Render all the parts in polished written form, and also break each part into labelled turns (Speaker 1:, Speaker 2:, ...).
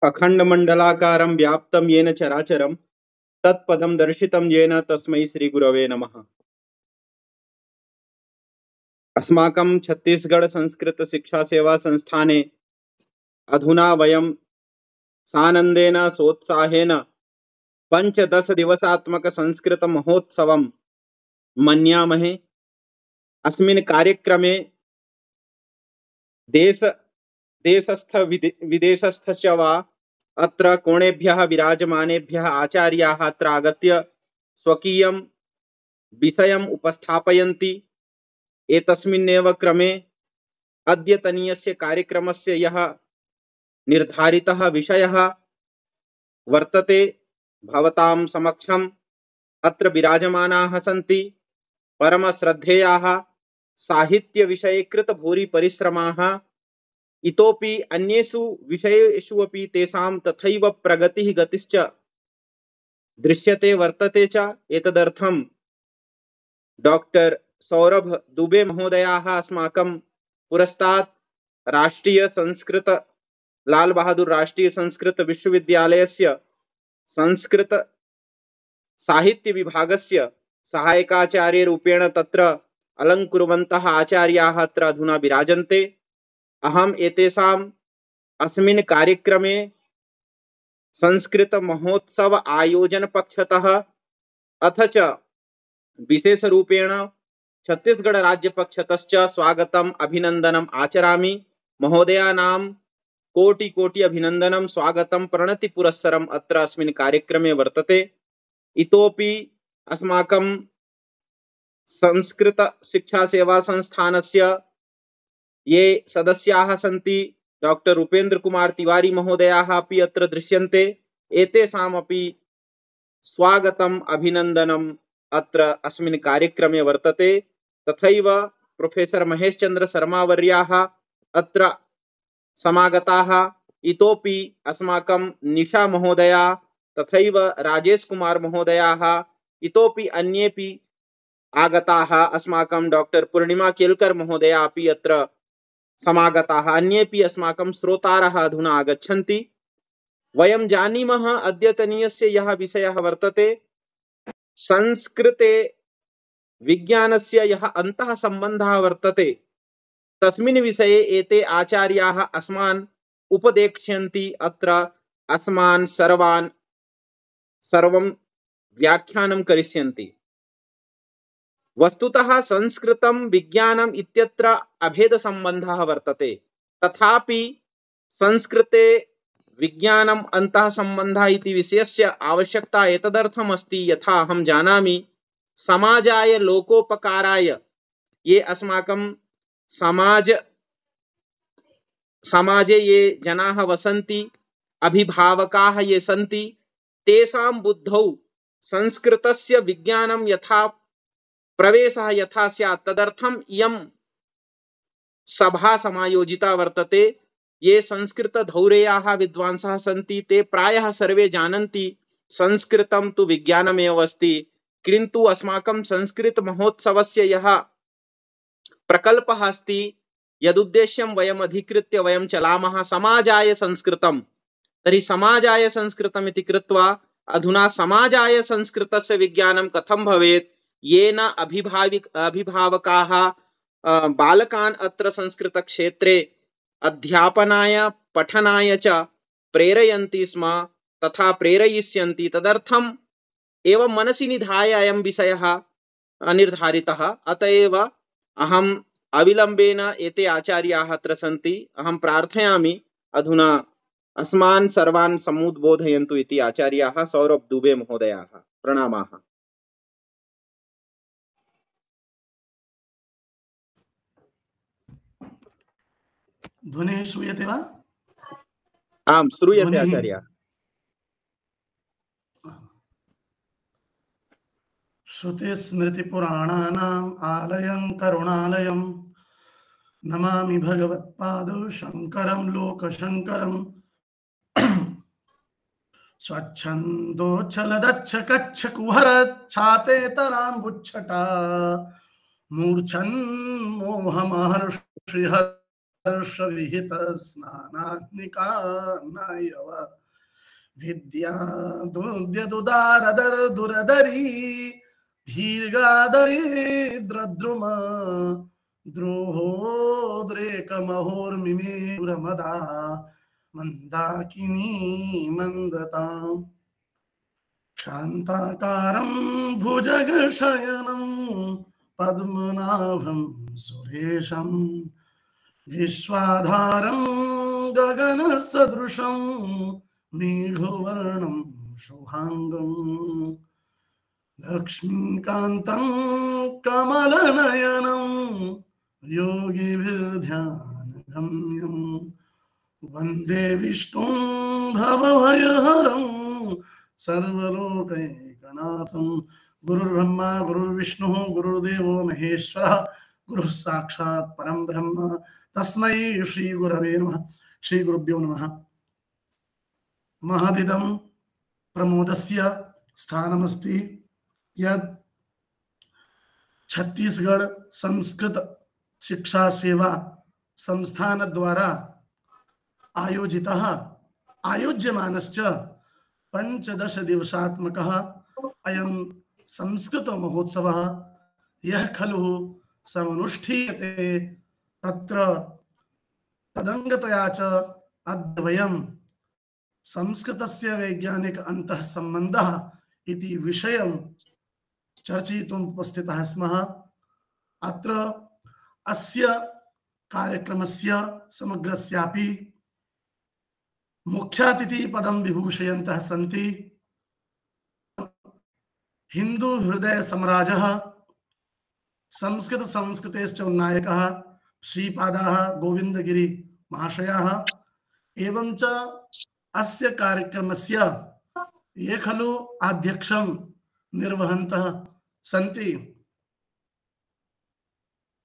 Speaker 1: अखण्डमण्डलाकारं व्याप्तं येन चराचरं तत्पदं दर्शितं येन तस्मै श्रीगुरवे नमः। अस्माकं छत्तीसगढ़ संस्कृत शिक्षा सेवा संस्थाने अधुना वयं सानन्देन सोत्साहेन पंचदश दिवसात्मक संस्कृत महोत्सवं मन्यामहे। अस्मिन् कार्यक्रमे देशस्थ विदेशस्थश्च वा अत्र कोणेभ्यः विराजमानेभ्यः आचार्याः अत्र आगत्य स्वकीयं विषयम् उपस्थापयन्ति। एतस्मिन्नेव क्रमे अद्यतनीयस्य कार्यक्रमस्य यः निर्धारितः विषयः वर्तते भवतां समक्षम् अत्र विराजमानाः सन्ति परमश्रद्धेयाः साहित्यविषये कृतभूरि परिश्रमाः। इतोपि अन्येषु विषयेषु अपि तेषां तथैव प्रगतिः गतिश्च दृश्यते वर्तते च। एतदर्थं डॉक्टर सौरभ दुबे महोदयाः अस्माकं पुरस्तात् राष्ट्रीय संस्कृत लाल बहादुर राष्ट्रीय संस्कृत विश्वविद्यालयस्य संस्कृत साहित्य विभागस्य सहायकाचार्यरूपेण तत्र अलङ्कुर्वन्तः आचार्याः अत्र अधुना विराजन्ते। अहम् एतेषाम् अस्मिन् कार्यक्रमे संस्कृत महोत्सव आयोजन पक्षतः अथ च विशेषरूपेण छत्तीसगढ़ राज्य पक्षतश्च स्वागतम् अभिनन्दनम् आचरामि। महोदयानां कोटि कोटि अभिनन्दनं स्वागतं प्रणति पुरस्सरम् अत्र अस्मिन् कार्यक्रमे वर्तते। इतोपि अस्माकं संस्कृत शिक्षा सेवा संस्थानस्य ये सदस्याः सन्ति डॉक्टर उपेंद्र कुमार तिवारी महोदयाः अपि अत्र दृश्यन्ते। एतेषामपि स्वागतम् अभिनन्दनम् अत्र अस्मिन् कार्यक्रमे वर्तते। तथैव प्रोफेसर महेश चंद्र शर्मा वर्याः अत्र समागताः। इतोपि अस्माकं निशा महोदया तथैव राजेश कुमार महोदयाः इतोपि अन्येपि आगताः। अस्माकं डॉक्टर पूर्णिमा केलकर महोदया अपि अत्र समागताः। अन्येपि अस्माकं श्रोतारः अधुना आगच्छन्ति। वयं जानीमः अद्यतनीयस्य यः विषयः वर्तते संस्कृते विज्ञानस्य यः अन्तः सम्बन्धः वर्तते तस्मिन् विषये एते आचार्याः अस्मान् उपदेक्ष्यन्ति। अत्र अस्मान् सर्वं व्याख्यानं करिष्यन्ति। वस्तुतः संस्कृतं विज्ञानम् इत्यत्र अभेदसम्बन्धः वर्तते, तथापि संस्कृते विज्ञानम् अन्तः सम्बन्धः इति विषयस्य आवश्यकता एतदर्थम् अस्ति यथा अहं जानामि समाजाय लोकोपकाराय ये अस्माकं समाजे ये जनाः वसन्ति अभिभावकाः ये सन्ति तेषां बुद्धौ संस्कृतस्य विज्ञानं यथा प्रवेशः यथा स्यात् तदर्थम् इयं सभा समायोजिता वर्तते। ये संस्कृतधौरेयाः विद्वांसः सन्ति ते प्रायः सर्वे जानन्ति संस्कृतं तु विज्ञानमेव अस्ति, किन्तु अस्माकं संस्कृत महोत्सवस्य यः प्रकल्पः अस्ति यदुद्देश्यं वयम् अधिकृत्य वयं चलामः समाजाय संस्कृतं, तर्हि समाजाय संस्कृतम् इति कृत्वा अधुना समाजाय संस्कृतस्य विज्ञानं कथं भवेत् येन अभिभावकाः बालकान् अत्र संस्कृतक्षेत्रे अध्यापनाय पठनाय च प्रेरयन्ति स्म तथा प्रेरयिष्यन्ति। तदर्थम् एवं मनसि निधाय अयं विषयः निर्धारितः। अत एव अहम् अविलम्बेन एते आचार्याः अत्र सन्ति। अहं प्रार्थयामि अधुना अस्मान् सर्वान् समुद्बोधयन्तु इति आचार्याः सौरभ दुबे महोदयाः। प्रणामाः।
Speaker 2: ध्वनिः श्रूयते वा?
Speaker 1: आम् श्रूयते आचार्य।
Speaker 2: श्रुतिस्मृतिपुराणानाम् आलयं करुणालयं नमामि भगवत्पादौ शङ्करं लोकशङ्करं। स्वच्छन्दोच्छलदच्छकच्छकुहरच्छातेतराम्बुच्छटा मूर्छन् मोहमहर्षिः हर्षविहित स्नानाग्निका नायव विद्या दुर्द्यदुदारदर दुरदरी दीर्घादरिद्रद्रुम द्रोहोद्रेकमहोर्मिमे पुरमदा मंदाकिनी मंदताम् शान्ताकारं भुजगशयनं पद्मनाभं सुरेशं विश्वाधारं गगनसदृशं मेघवर्णं शुभांगं लक्ष्मीकान्तं कमलनयनं योगिभिर्ध्यानगम्यं वन्दे विष्णुं भवभयहरं सर्वलोकैकनाथं। गुरुर्ब्रह्मा गुरुर्विष्णुः गुरुर्देवो महेश्वरः गुरुः साक्षात् परं ब्रह्म तस्मै श्री गुरवे नमः। श्री गुरुभ्यो नमः। महदिदं प्रमोदस्य स्थानमस्ति यत् छत्तीसगढ़ संस्कृत शिक्षा सेवा संस्थान द्वारा आयोजितः आयोज्यमानश्च पंचदश दिवसात्मकः अयं संस्कृत महोत्सवः यः खलु समनुष्ठीयते तत्र तदंगतया च अद्य वयं संस्कृतस्य वैज्ञानिक अन्तः सम्बन्धः इति विषयं चर्चितुम् उपस्थितः स्मः। अत्र अस्य कार्यक्रमस्य समग्रस्यापि मुख्यातिथि पदं विभूषयन्तः सन्ति हिंदू हृदय सम्राजः संस्कृत संस्कृतेश्च उन्नायकः श्रीपादाः गोविंदगिरि महाशयाः एवं च अस्य कार्यक्रमस्य ये खलु अध्यक्षं निर्वहन्तः सन्ति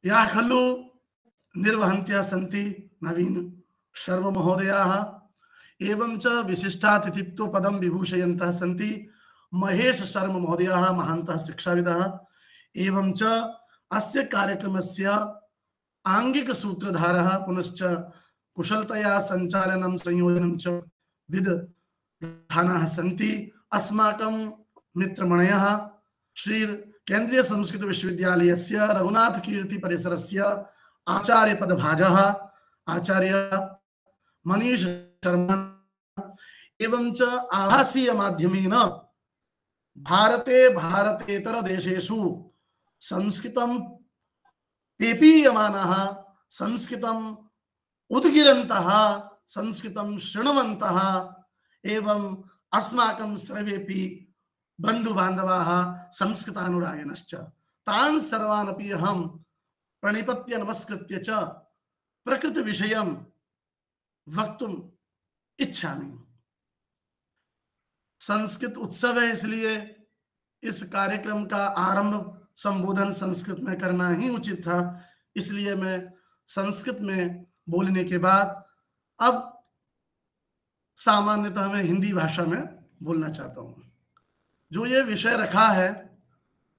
Speaker 2: या खलु निर्वहन्त्याः सन्ति नवीन शर्मा महोदयाः एवं च विशिष्टातिथित्व पदं विभूषयन्तः सन्ति महेश शर्मा महोदयाः महान्तः शिक्षाविदः एवं च अस्य कार्यक्रमस्य आंगिक सूत्रधारः पुनश्च कुशलतया संचालनं संयोजनं च विद्धानाः सन्ति अस्माकं मित्रमणयः श्री केंद्रीय संस्कृत विश्वविद्यालयस्य रघुनाथ कीर्ति परिसरस्य आचार्य पदभाजः आचार्य मनीष शर्मा एवं च आभासीय माध्यमेन भारते भारतेतर देशेषु संस्कृतं पेपीयमानः संस्कृतं उद्गिरन्तः संस्कृतं शृण्वन्तः एवं अस्माकं सर्वेपि बंधु बांधवाः संस्कृतानुरागिणश्च तान् सर्वान् अपि अहं प्रणिपत्य नमस्कृत्य च प्रकृति विषयं वक्तुम् इच्छामि। संस्कृत उत्सव है इसलिए इस कार्यक्रम का आरंभ संबोधन संस्कृत में करना ही उचित था, इसलिए मैं संस्कृत में बोलने के बाद अब सामान्यतः मैं हिंदी भाषा में बोलना चाहता हूँ। जो ये विषय रखा है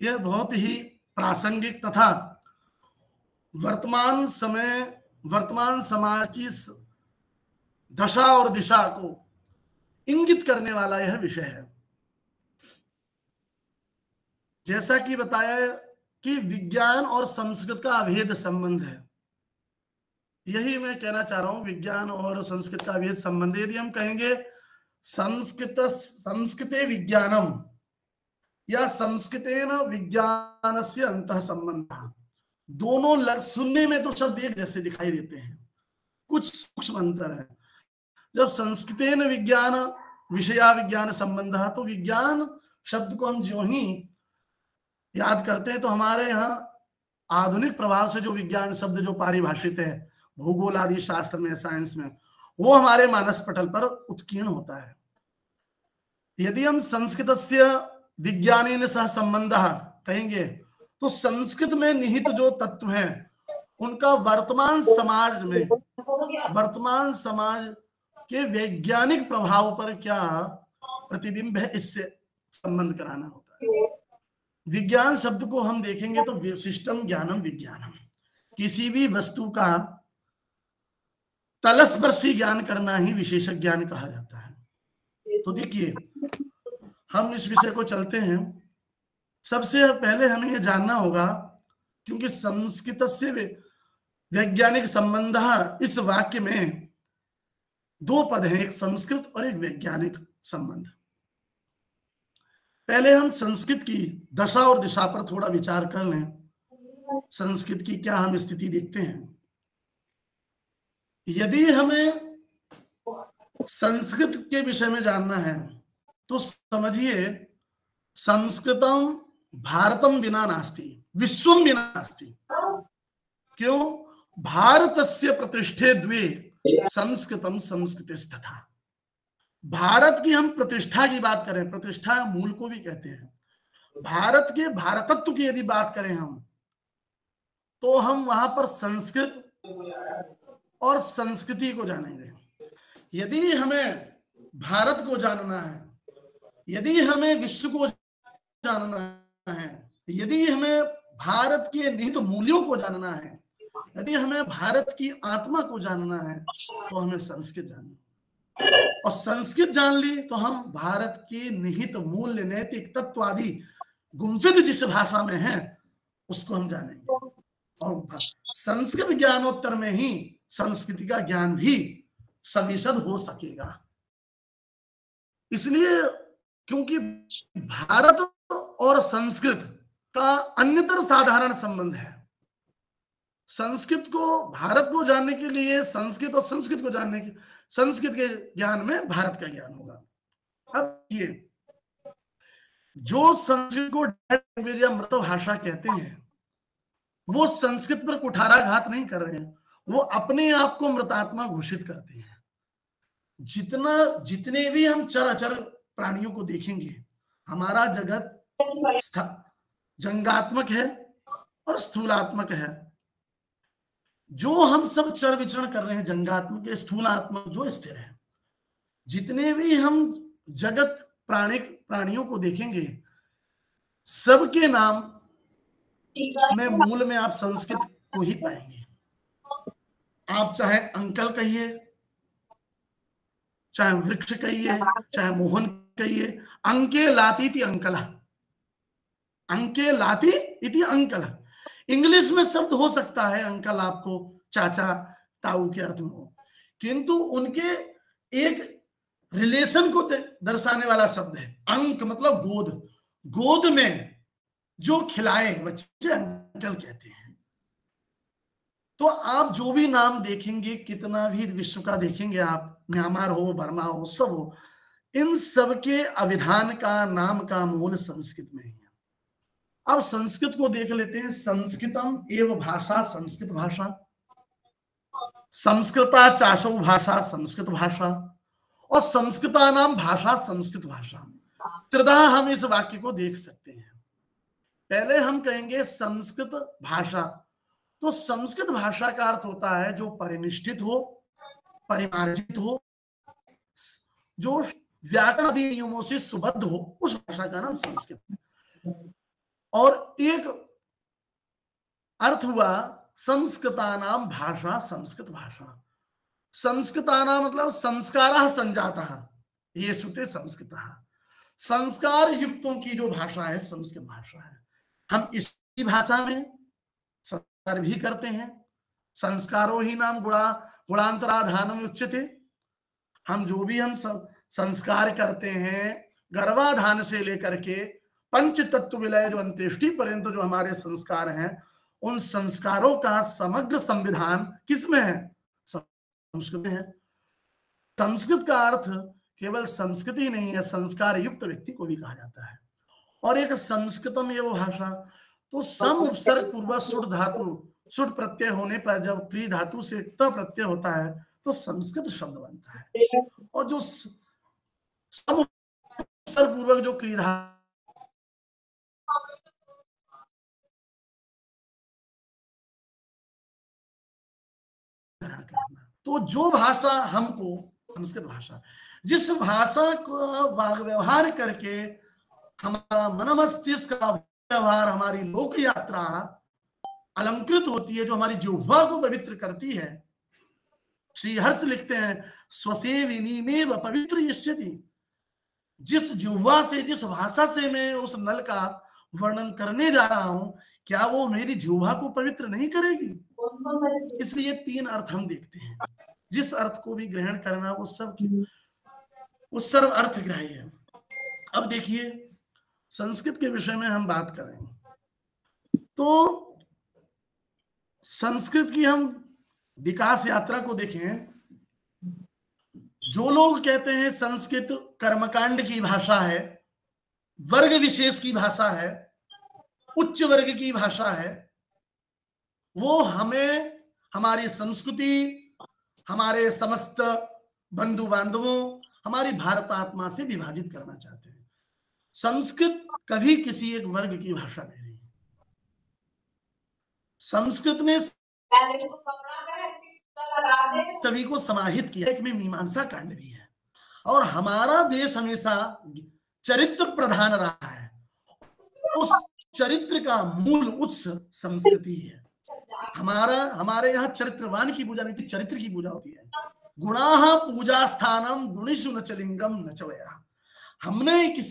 Speaker 2: यह बहुत ही प्रासंगिक तथा वर्तमान समाज की दशा और दिशा को इंगित करने वाला यह विषय है। जैसा कि बताया कि विज्ञान और संस्कृत का अभेद संबंध है, यही मैं कहना चाह रहा हूं। विज्ञान और संस्कृत का अभेद संबंध, यदि हम कहेंगे संस्कृते विज्ञानम या संस्कृतेन विज्ञानस्य अंतः संबंधः, दोनों सुनने में तो शब्द एक जैसे दिखाई देते हैं, कुछ सूक्ष्म अंतर है। जब संस्कृतेन विज्ञान विषया विज्ञान संबंधः, तो विज्ञान शब्द को हम जो ही याद करते हैं तो हमारे यहाँ आधुनिक प्रभाव से जो विज्ञान शब्द जो पारिभाषित है भूगोल आदि शास्त्र में साइंस में, वो हमारे मानस पटल पर उत्कीर्ण होता है। यदि हम संस्कृतस्य विज्ञानेन सह संबंधः कहेंगे तो संस्कृत में निहित जो तत्व हैं उनका वर्तमान समाज के वैज्ञानिक प्रभाव पर क्या प्रतिबिंब है, इससे संबंध कराना होता है। विज्ञान शब्द को हम देखेंगे तो विशिष्टम ज्ञानम विज्ञानम, किसी भी वस्तु का तलस्पर्शी ज्ञान करना ही विशेषज्ञ ज्ञान कहा जाता है। तो देखिए, हम इस विषय को चलते हैं। सबसे पहले हमें यह जानना होगा, क्योंकि संस्कृत से वैज्ञानिक संबंध, इस वाक्य में दो पद हैं, एक संस्कृत और एक वैज्ञानिक संबंध। पहले हम संस्कृत की दशा और दिशा पर थोड़ा विचार कर लें। संस्कृत की क्या हम स्थिति देखते हैं। यदि हमें संस्कृत के विषय में जानना है तो समझिए, संस्कृतम भारतम विना नास्ति, विश्वम विना नास्ति। क्यों? भारतस्य प्रतिष्ठे द्वे संस्कृतम संस्कृतिस्तथा। भारत की हम प्रतिष्ठा की बात करें, प्रतिष्ठा मूल को भी कहते हैं। भारत के भारतत्व की यदि बात करें हम, तो हम वहां पर संस्कृत और संस्कृति को जानेंगे। यदि हमें भारत को जानना है, यदि हमें विश्व को जानना है, यदि हमें भारत के निहित मूल्यों को जानना है, यदि हमें भारत की आत्मा को जानना है, तो हमें संस्कृत जानना है। और संस्कृत जान ली तो हम भारत के निहित मूल्य, नैतिक तत्व आदि गुंफित जिस भाषा में है उसको हम जानेंगे। और संस्कृत ज्ञानोत्तर में ही संस्कृति का ज्ञान भी सविशद हो सकेगा। इसलिए, क्योंकि भारत और संस्कृत का अन्यतर साधारण संबंध है। संस्कृत को, भारत को जानने के लिए संस्कृत, और संस्कृत को जानने के, संस्कृत के ज्ञान में भारत का ज्ञान होगा। अब ये जो संस्कृत को लैंग्वेज या मृत भाषा कहते हैं, वो संस्कृत पर कुठाराघात नहीं कर रहे हैं, वो अपने आप को मृतात्मा घोषित करते हैं। जितने भी हम चराचर प्राणियों को देखेंगे, हमारा जगत जंगात्मक है और स्थूलात्मक है। जो हम सब चर विचरण कर रहे हैं, जंगात्मक, स्थूलात्मक जो स्थिर है, जितने भी हम जगत प्राणियों को देखेंगे, सबके नाम में मूल में आप संस्कृत को ही पाएंगे। आप चाहे अंकल कहिए, चाहे वृक्ष कहिए, चाहे मोहन कहिए, अंके लाती इति अंकला, अंके लाती इति अंकला। इंग्लिश में शब्द हो सकता है अंकल आपको चाचा ताऊ के अर्थ में हो, किंतु उनके एक रिलेशन को दर्शाने वाला शब्द है। अंक मतलब गोद, गोद में जो खिलाए बच्चे अंकल कहते हैं। तो आप जो भी नाम देखेंगे, कितना भी विश्व का देखेंगे आप, म्यांमार हो, बर्मा हो, सब हो, इन सब के अभिधान का, नाम का मूल संस्कृत में ही है। अब संस्कृत को देख लेते हैं। संस्कृतम एव भाषा, संस्कृत भाषा, संस्कृता चाशो भाषा, संस्कृत भाषा, और संस्कृता नाम भाषा, संस्कृत भाषा। त्रिधा हम इस वाक्य को देख सकते हैं। पहले हम कहेंगे संस्कृत भाषा। तो संस्कृत भाषा का अर्थ होता है जो परिनिष्ठित हो, परिमार्जित हो, जो व्याकरण आदि नियमों से सुबद्ध हो, उस भाषा का नाम संस्कृत है। और एक अर्थ हुआ संस्कृतानाम भाषा, संस्कृत भाषा। संस्कृतानाम मतलब संस्काराः संजाताः, ये श्रुते संस्कृतः। संस्कार युक्तों की जो भाषा है संस्कृत भाषा है। हम इसी भाषा में संस्कार भी करते हैं। संस्कारो ही नाम गुणांतराधानम उच्यते। हम जो भी हम संस्कार करते हैं, गर्भाधान से लेकर के पंच तत्व विलय जो अंत्येष्टि पर्यंत जो हमारे संस्कार हैं, उन संस्कारों का समग्र संविधान किसमें है? संस्कृत है। संस्कृत का अर्थ केवल संस्कृति ही नहीं है, संस्कार युक्त व्यक्ति को भी कहा जाता है। और एक संस्कृतम एव भाषा, तो सम उपसर्ग पूर्वक सुट धातु, सुट प्रत्यय होने पर जब क्री धातु से त प्रत्यय होता है तो संस्कृत शब्द बनता है। और जो सम उपसर्ग पूर्वक जो क्री धातु, तो जो भाषा हमको, संस्कृत भाषा, जिस भाषा को वाग व्यवहार करके हमारा मन मस्तिष्क का व्यवहार, हमारी लोक यात्रा अलंकृत होती है, जो हमारी जिह्वा को पवित्र करती है, श्रीहर्ष लिखते हैं स्वसेविनीमेव पवित्र यस्यति, जिस जिह्वा से, जिस भाषा से मैं उस नल का वर्णन करने जा रहा हूं, क्या वो मेरी जिह्वा को पवित्र नहीं करेगी? इसलिए 3 अर्थ हम देखते हैं, जिस अर्थ को भी ग्रहण करना वो सर्व अर्थ ग्राह्य है। अब देखिए संस्कृत के विषय में हम बात करें तो संस्कृत की हम विकास यात्रा को देखें। जो लोग कहते हैं संस्कृत कर्मकांड की भाषा है, वर्ग विशेष की भाषा है, उच्च वर्ग की भाषा है, वो हमें हमारी संस्कृति, हमारे समस्त बंधु बांधवों, हमारी भारतात्मा से विभाजित करना चाहते हैं। संस्कृत कभी किसी एक वर्ग की भाषा नहीं रही। संस्कृत ने सभी को समाहित किया। एक में मीमांसा कांड भी है। और हमारा देश हमेशा चरित्र प्रधान रहा है। उस चरित्र का मूल उत्स संस्कृति है। हमारे यहाँ चरित्रवान की पूजा नहीं, चरित्र की पूजा होती है। गुणाः पूजा स्थानम गुणेषु न च लिंगम न च वयः। हमने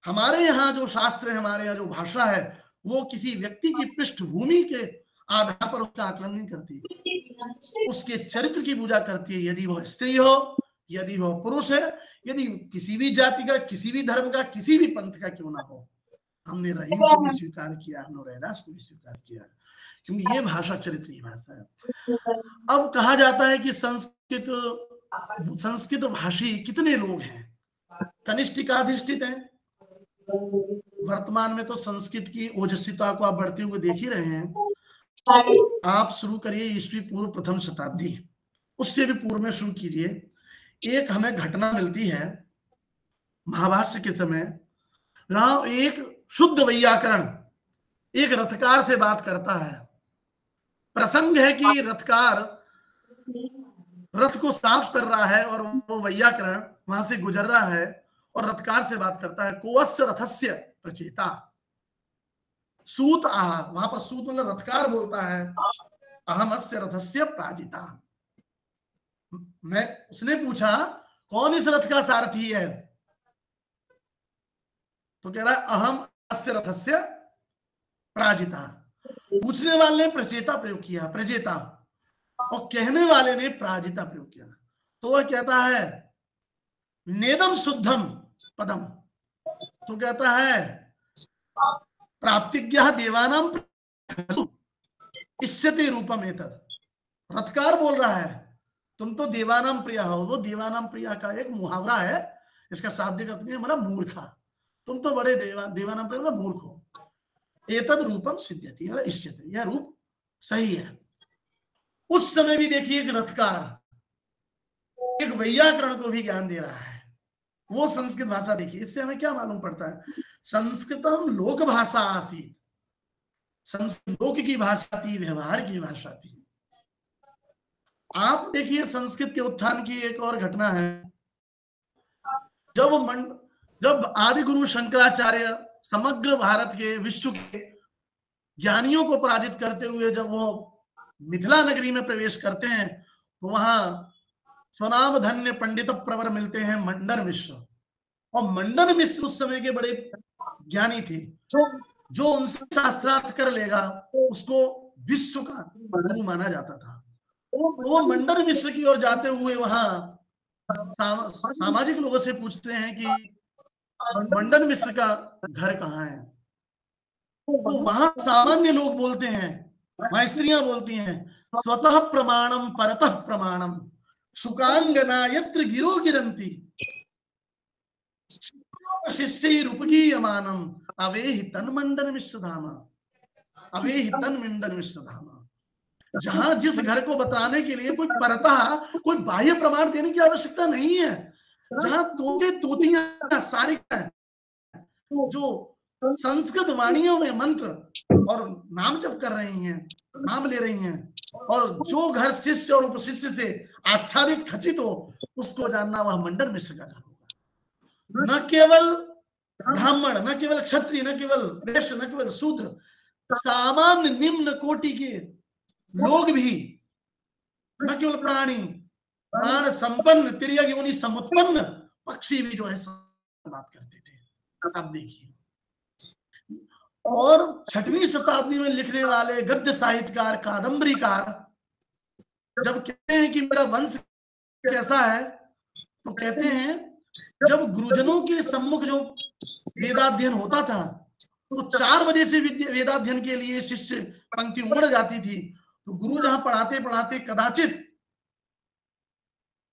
Speaker 2: हमारे यहाँ जो शास्त्र है, हमारे यहाँ जो भाषा है, वो किसी व्यक्ति की पृष्ठभूमि के आधार पर उसका आकलन नहीं करती, उसके चरित्र की पूजा करती है। यदि वह स्त्री हो, यदि वह पुरुष है, यदि किसी भी जाति का, किसी भी धर्म का, किसी भी पंथ का क्यों ना हो। हमने रहीम को भी स्वीकार किया, हमने रैदास को भी स्वीकार किया, क्योंकि ये भाषा चरित्र की भाषा है। अब कहा जाता है कि संस्कृत भाषी कितने लोग हैं? कनिष्ठिकाधिष्ठित हैं। वर्तमान में तो संस्कृत की ओजस्विता को आप बढ़ते हुए देख ही रहे हैं। आप शुरू करिए ईस्वी पूर्व प्रथम शताब्दी, उससे भी पूर्व में शुरू कीजिए। एक हमें घटना मिलती है महाभाष्य के समय, जहां एक शुद्ध वैयाकरण एक रथकार से बात करता है। प्रसंग है कि रथकार रथ को साफ कर रहा है और वो वैयाकरण वहां से गुजर रहा है और रथकार से बात करता है। कोऽस्य रथस्य प्रचेता सूत आह। वहां पर सूत मतलब रथकार बोलता है, अहम अस्य रथस्य प्राजिता। उसने पूछा कौन इस रथ का सारथी है? तो कह रहा है अहम अस्य रथस्य प्राजिता। पूछने वाले ने प्रचेता प्रयोग किया, प्रजेता, और कहने वाले ने प्राजिता प्रयोग किया। तो वह कहता है नेदम शुद्धम पदम। तो कहता है प्राप्तिज्ञः देवानां इष्यते रूपम एतत्। रथकार बोल रहा है तुम तो देवानां प्रिया हो। वो देवानां प्रिया का एक मुहावरा है, इसका शाब्दिक अर्थ है मतलब मूर्खा। तुम तो बड़े देवानां प्रिया मतलब मूर्ख हो। एतद रूपम सिद्ध्यति मतलब इष्यते, यह रूप सही है। उस समय भी देखिए एक रथकार एक वैयाकरण को भी ज्ञान दे रहा है। वो संस्कृत भाषा देखिए। इससे हमें क्या मालूम पड़ता है? संस्कृतम लोक भाषा आसीत। संस्कृत लोक की भाषा थी, व्यवहार की भाषा थी। आप देखिए संस्कृत के उत्थान की एक और घटना है। जब आदि गुरु शंकराचार्य समग्र भारत के, विश्व के ज्ञानियों को पराजित करते हुए जब वो मिथिला नगरी में प्रवेश करते हैं, तो वहां स्वनाम धन्य पंडित प्रवर मिलते हैं मंडन मिश्र। और मंडन मिश्र उस समय के बड़े ज्ञानी थे। जो उनसे शास्त्रार्थ कर लेगा उसको विश्व का गुरु माना जाता था। तो वो मंडन मिश्र की ओर जाते हुए वहां सामाजिक लोगों से पूछते हैं कि मंडन मिश्र का घर कहाँ है? तो वहां सामान्य लोग बोलते हैं, वहां स्त्रियां बोलती हैं, स्वतः प्रमाणम परतः प्रमाणम सुकांगना यत्र गिरो गिरंती शिष्यैरुपगीयमानम अवेहि तन्मंडन मिश्र धामा। अवेहि तन्मंडन मिश्र धामा। जहां जिस घर को बताने के लिए कोई परतः, कोई बाह्य प्रमाण देने की आवश्यकता नहीं है, जहां तोते तोतियां सारी जो संस्कृत वाणियों में मंत्र और नाम जप कर रही हैं, नाम ले रही हैं, और जो घर शिष्य और उपशिष्य से आच्छादित खचित हो, उसको जानना वह मंडन मिश्र का घर होगा। न केवल ब्राह्मण, न केवल क्षत्रिय, न केवल वैश्य, न केवल शूद्र, सामान्य निम्न कोटि के लोग भी न केवल प्राणी, प्राण संपन्न तिर्यक योनि समुत्पन्न पक्षी भी जो है बात करते थे। आप देखिए, और 6वीं शताब्दी में लिखने वाले गद्य साहित्यकार, कादम्बरीकार जब कहते हैं कि मेरा वंश कैसा है, तो कहते हैं जब गुरुजनों के सम्मुख जो वेदाध्ययन होता था, तो 4 बजे से वेदाध्ययन के लिए शिष्य पंक्ति उमड़ जाती थी। तो गुरु जहां पढ़ाते पढ़ाते कदाचित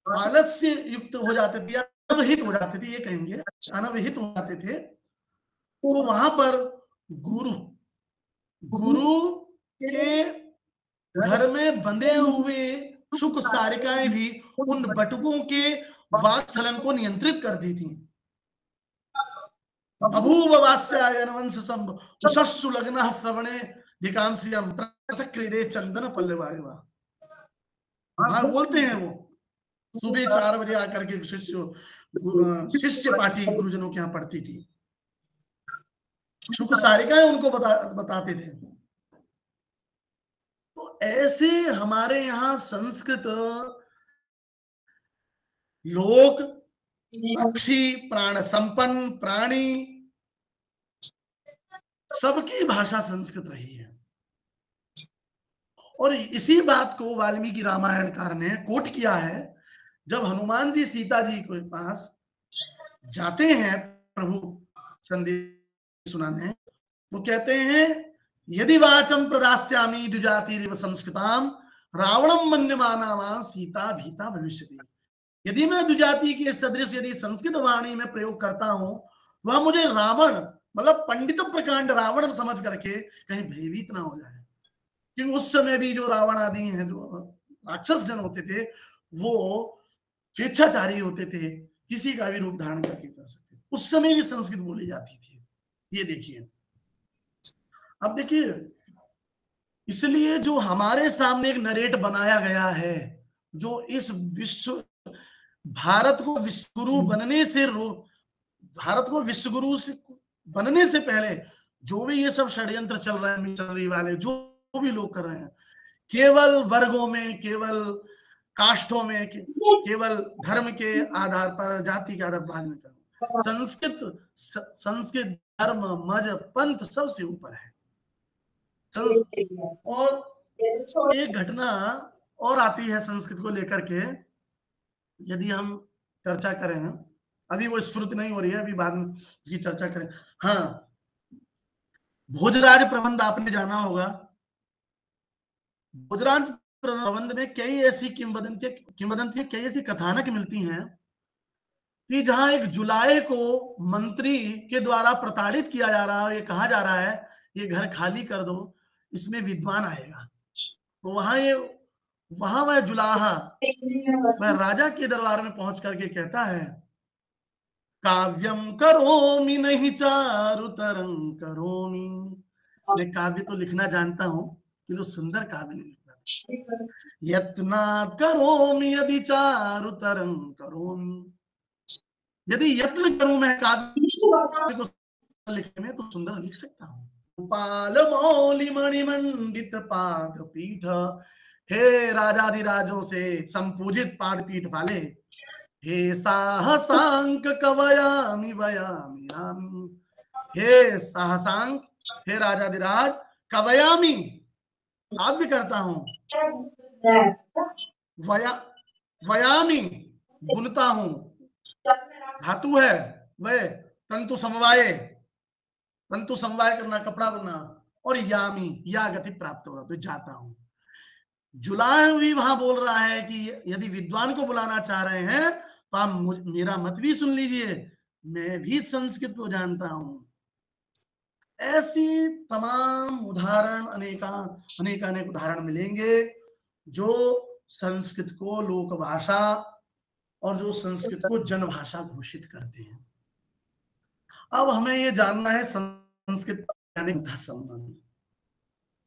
Speaker 2: आलस्य युक्त हो जाते थे, अनवहित हो जाते थे, ये कहेंगे अनवहित हो जाते थे, तो वहां पर गुरु के घर में बंधे हुए शुक सारिकाएं भी उन बटुकों के वात्सलन को नियंत्रित करती थी। अभूव वात्स्यायन वंश संभ उषस्सु लग्नः श्रवणे धिकांसियम प्रचक्रीडे चंदन पल्लवारिवा। वहां बोलते हैं वो सुबह 4 बजे आकर के शिष्य पाठी गुरुजनों के यहाँ पढ़ती थी, शुक सारिकाएं उनको बताते थे। तो ऐसे हमारे यहाँ संस्कृत लोक, पक्षी, प्राण संपन्न प्राणी, सबकी भाषा संस्कृत रही है। और इसी बात को वाल्मीकि रामायणकार ने कोट किया है। जब हनुमान जी सीता जी के पास जाते हैं प्रभु संदेश सुनाने, तो कहते हैं यदि वाचम प्रदास्यामि द्विजातिरिव संस्कृताम रावणम मन्यमानावान सीता भीता भविष्यति। यदि मैं द्विजाति के सदृश यदि संस्कृत वाणी में प्रयोग करता हूं, वह मुझे रावण मतलब पंडित प्रकांड रावण समझ करके कहीं भयभीत ना हो जाए। क्योंकि उस समय भी जो रावण आदि हैं, जो राक्षस जन होते थे, वो स्वेच्छाचारी होते थे, किसी का भी रूप धारण करके कर सकते। उस समय भी संस्कृत बोली जाती थी। ये देखिए, अब देखिए, इसलिए जो हमारे सामने एक नरेट बनाया गया है, जो इस विश्व भारत को विश्वगुरु बनने से भारत को विश्वगुरु से बनने से पहले जो भी ये सब षड्यंत्र चल रहे हैं, मिशनरी वाले जो भी लोग कर रहे हैं, केवल वर्गों में, केवल कास्टों में, केवल धर्म के आधार पर, जाति के आधार पर में कर, संस्कृत धर्म मज पंथ सबसे ऊपर है। और एक घटना और आती है संस्कृत को लेकर के, यदि हम चर्चा करें, अभी वो स्फुरित नहीं हो रही है, अभी बाद में की चर्चा करें। हाँ, भोजराज प्रबंध आपने जाना होगा। भोजराज प्रबंध में कई ऐसी किंवदंतियां, कई ऐसी कथानक मिलती हैं कि जहां एक जुलाहे को मंत्री के द्वारा प्रताड़ित किया जा रहा है, और ये कहा जा रहा है ये घर खाली कर दो, इसमें विद्वान आएगा। तो वहां वह जुलाहा वह राजा के दरबार में पहुंच करके कहता है, काव्यम करोमि नहीं चारुतरं करोमि। मैं काव्य तो लिखना जानता हूं, किंतु सुंदर काव्य नहीं लिखना। यत्नात् करोमि यदि चारुतरं करोमि। यदि यत्न करूं मैं काव्य को लिखने में, तो सुंदर लिख सकता हूं। गोपाल मौलि मणिमंडित पाद पीठ। हे राजाधिराजों से संपूजित पाद पीठ वाले, हे साहसांक कवयामि वयामि यामि। हे साहसांक, हे राजाधिराज, कवयामि काव्य करता हूं, वयामि बुनता हूं, धातु है वह तंतु समवाय करना, कपड़ा बुनना, और यामी या गति प्राप्त होगा, तो जाता हूं। जुलाह भी वहां बोल रहा है कि यदि विद्वान को बुलाना चाह रहे हैं तो आप मेरा मत भी सुन लीजिए, मैं भी संस्कृत को जानता हूं। ऐसी तमाम उदाहरण, अनेक उदाहरण मिलेंगे जो संस्कृत को लोक भाषा और जो संस्कृत को जन भाषा घोषित करते हैं। अब हमें ये जानना है संस्कृत का संबंध।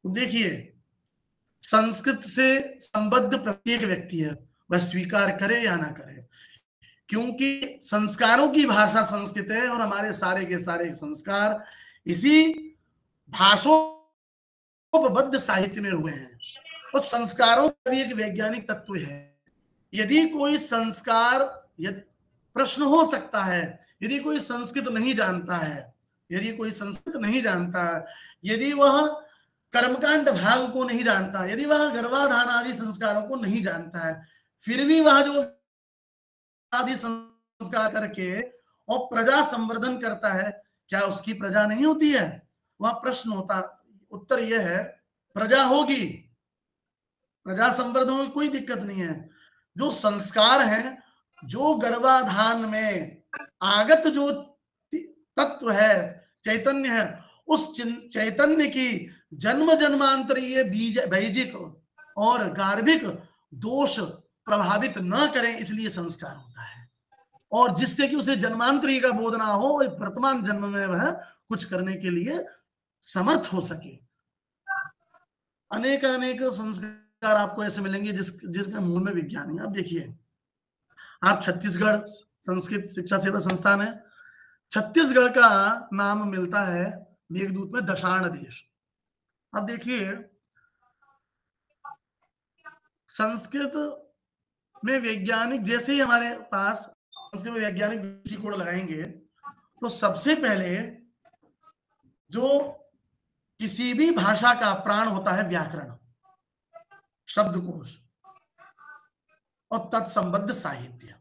Speaker 2: देखिए, संस्कृत से संबद्ध प्रत्येक व्यक्ति है, वह स्वीकार करे या ना करे, क्योंकि संस्कारों की भाषा संस्कृत है, और हमारे सारे के सारे संस्कार इसी भाषोपबद्ध साहित्य में हुए हैं। और संस्कारों का भी एक वैज्ञानिक तत्व है। यदि कोई संस्कार, यदि प्रश्न हो सकता है, यदि कोई संस्कृत नहीं जानता है, यदि कोई संस्कृत नहीं जानता है, यदि वह कर्मकांड भाग को नहीं जानता, यदि वह गर्भाधान आदि संस्कारों को नहीं जानता है, फिर भी वह जो आदि संस्कार करके और प्रजा संवर्धन करता है, क्या उसकी प्रजा नहीं होती है? वह प्रश्न होता, उत्तर यह है प्रजा होगी, प्रजा संवर्धन में कोई दिक्कत नहीं है। जो संस्कार है, जो गर्भाधान में आगत जो तत्व है, चैतन्य है, उस चैतन्य की जन्म जन्मांतरीय बीज वैजिक और गार्भिक दोष प्रभावित न करें, इसलिए संस्कार होता है। और जिससे कि उसे जन्मांतरी का बोध ना हो, वर्तमान जन्म में वह कुछ करने के लिए समर्थ हो सके। अनेक अनेक संस्कार आपको ऐसे मिलेंगे जिसके मूल में विज्ञान है। अब देखिए, आप छत्तीसगढ़ संस्कृत शिक्षा सेवा संस्थान है, छत्तीसगढ़ का नाम मिलता है मेघदूत में दशाण देश। अब देखिए, संस्कृत में वैज्ञानिक जैसे ही हमारे पास संस्कृत में वैज्ञानिक दृष्टिकोण लगाएंगे, तो सबसे पहले जो किसी भी भाषा का प्राण होता है व्याकरण, शब्दकोश और तत्संबद्ध साहित्य।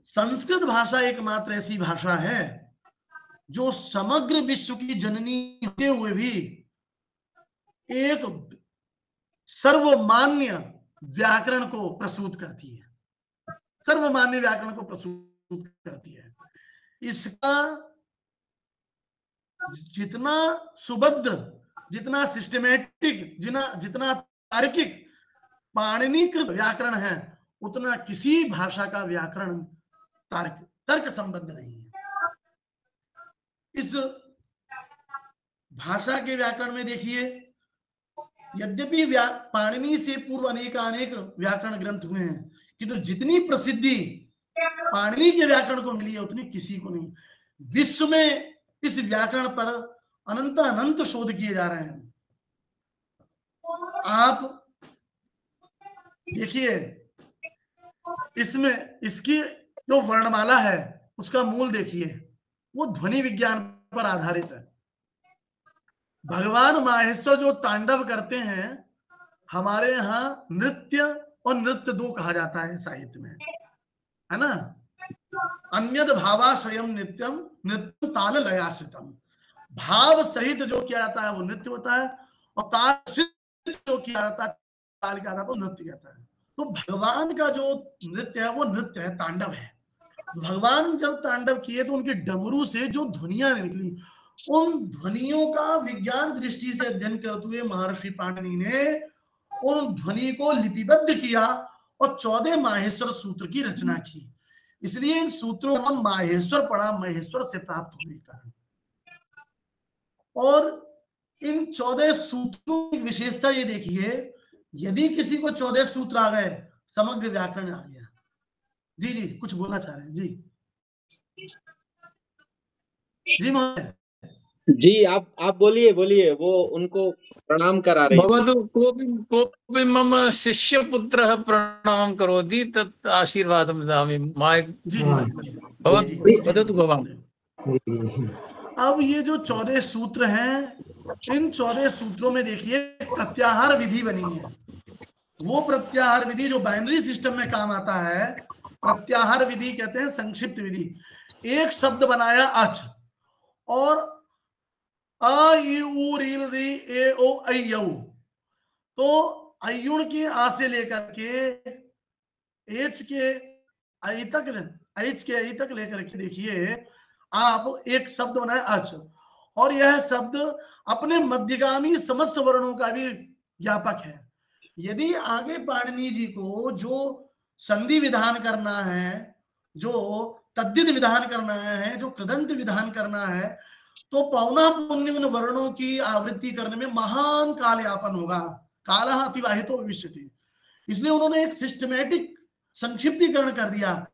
Speaker 2: संस्कृत भाषा एकमात्र ऐसी भाषा है जो समग्र विश्व की जननी होते हुए भी एक सर्वमान्य व्याकरण को प्रस्तुत करती है, सर्वमान्य व्याकरण को प्रस्तुत करती है। इसका जितना सुभद्र, जितना सिस्टमेटिक, जितना तार्किक पाणिनीकृत व्याकरण है, उतना किसी भाषा का व्याकरण तर्क संबद्ध नहीं है। इस भाषा के व्याकरण में देखिए, यद्यपि पाणिनि से पूर्व अनेक व्याकरण ग्रंथ हुए हैं, किंतु जितनी प्रसिद्धि पाणिनि के व्याकरण को मिली है उतनी किसी को नहीं। विश्व में इस व्याकरण पर अनंत शोध किए जा रहे हैं। आप देखिए, इसमें इसकी जो वर्णमाला है उसका मूल देखिए, वो ध्वनि विज्ञान पर आधारित है। भगवान माहेश्वर जो तांडव करते हैं, हमारे यहाँ नृत्य और नृत्य दो कहा जाता है साहित्य में, है ना। अन्यद भावाश्रयम नित्यम नृत्य ताल लयाश्रितम। भाव सहित जो किया जाता है वो नृत्य होता है, और ताल जो किया जाता है, ताल क्या जाता है, नृत्य कहता है। तो भगवान का जो नृत्य है वो नृत्य है, तांडव है। भगवान जब तांडव किए तो उनके डमरू से जो ध्वनियां निकली, उन ध्वनियों का विज्ञान दृष्टि से अध्ययन करते हुए महर्षि पाणिनि ने उन ध्वनि को लिपिबद्ध किया और 14 माहेश्वर सूत्र की रचना की। इसलिए इन सूत्रों का माहेश्वर पड़ा, महेश्वर से प्राप्त होने का कारण। और इन 14 सूत्रों की विशेषता ये देखिए, यदि किसी को 14 सूत्र आ गए, समग्र व्याकरण आ गया। जी जी, कुछ बोलना चाह रहे हैं? जी जी महोदय।
Speaker 1: जी, आप बोलिए, वो उनको प्रणाम करा रहे हैं।
Speaker 3: भवतु कोऽपि मम शिष्यपुत्रः प्रणामं करोति तत् आशीर्वादं ददामि।
Speaker 2: जी
Speaker 3: वदतु भवान्।
Speaker 2: अब ये जो 14 सूत्र हैं, इन 14 सूत्रों में देखिए प्रत्याहार विधि बनी है। वो प्रत्याहार विधि जो बाइनरी सिस्टम में काम आता है, प्रत्याहार विधि कहते हैं संक्षिप्त विधि। एक शब्द बनाया अच, और अ ई उ रील री ए ओ ऐ यौ, तो अयुण के आ से लेकर के एच के आई तक, एच के आई तक लेकर के देखिए आप एक शब्द बनाए अच, और यह शब्द अपने मध्यगामी समस्त वर्णों का भी ज्ञापक है। यदि आगे पाणिनि जी को जो संधि विधान करना है, जो तद्धित विधान करना है, जो कृदंत विधान करना है, तो पौना पुण्य वर्णों की आवृत्ति करने में महान काल यापन होगा, काल अतिवाहितो भविष्यति। इसलिए उन्होंने एक सिस्टमेटिक संक्षिप्तीकरण कर दिया।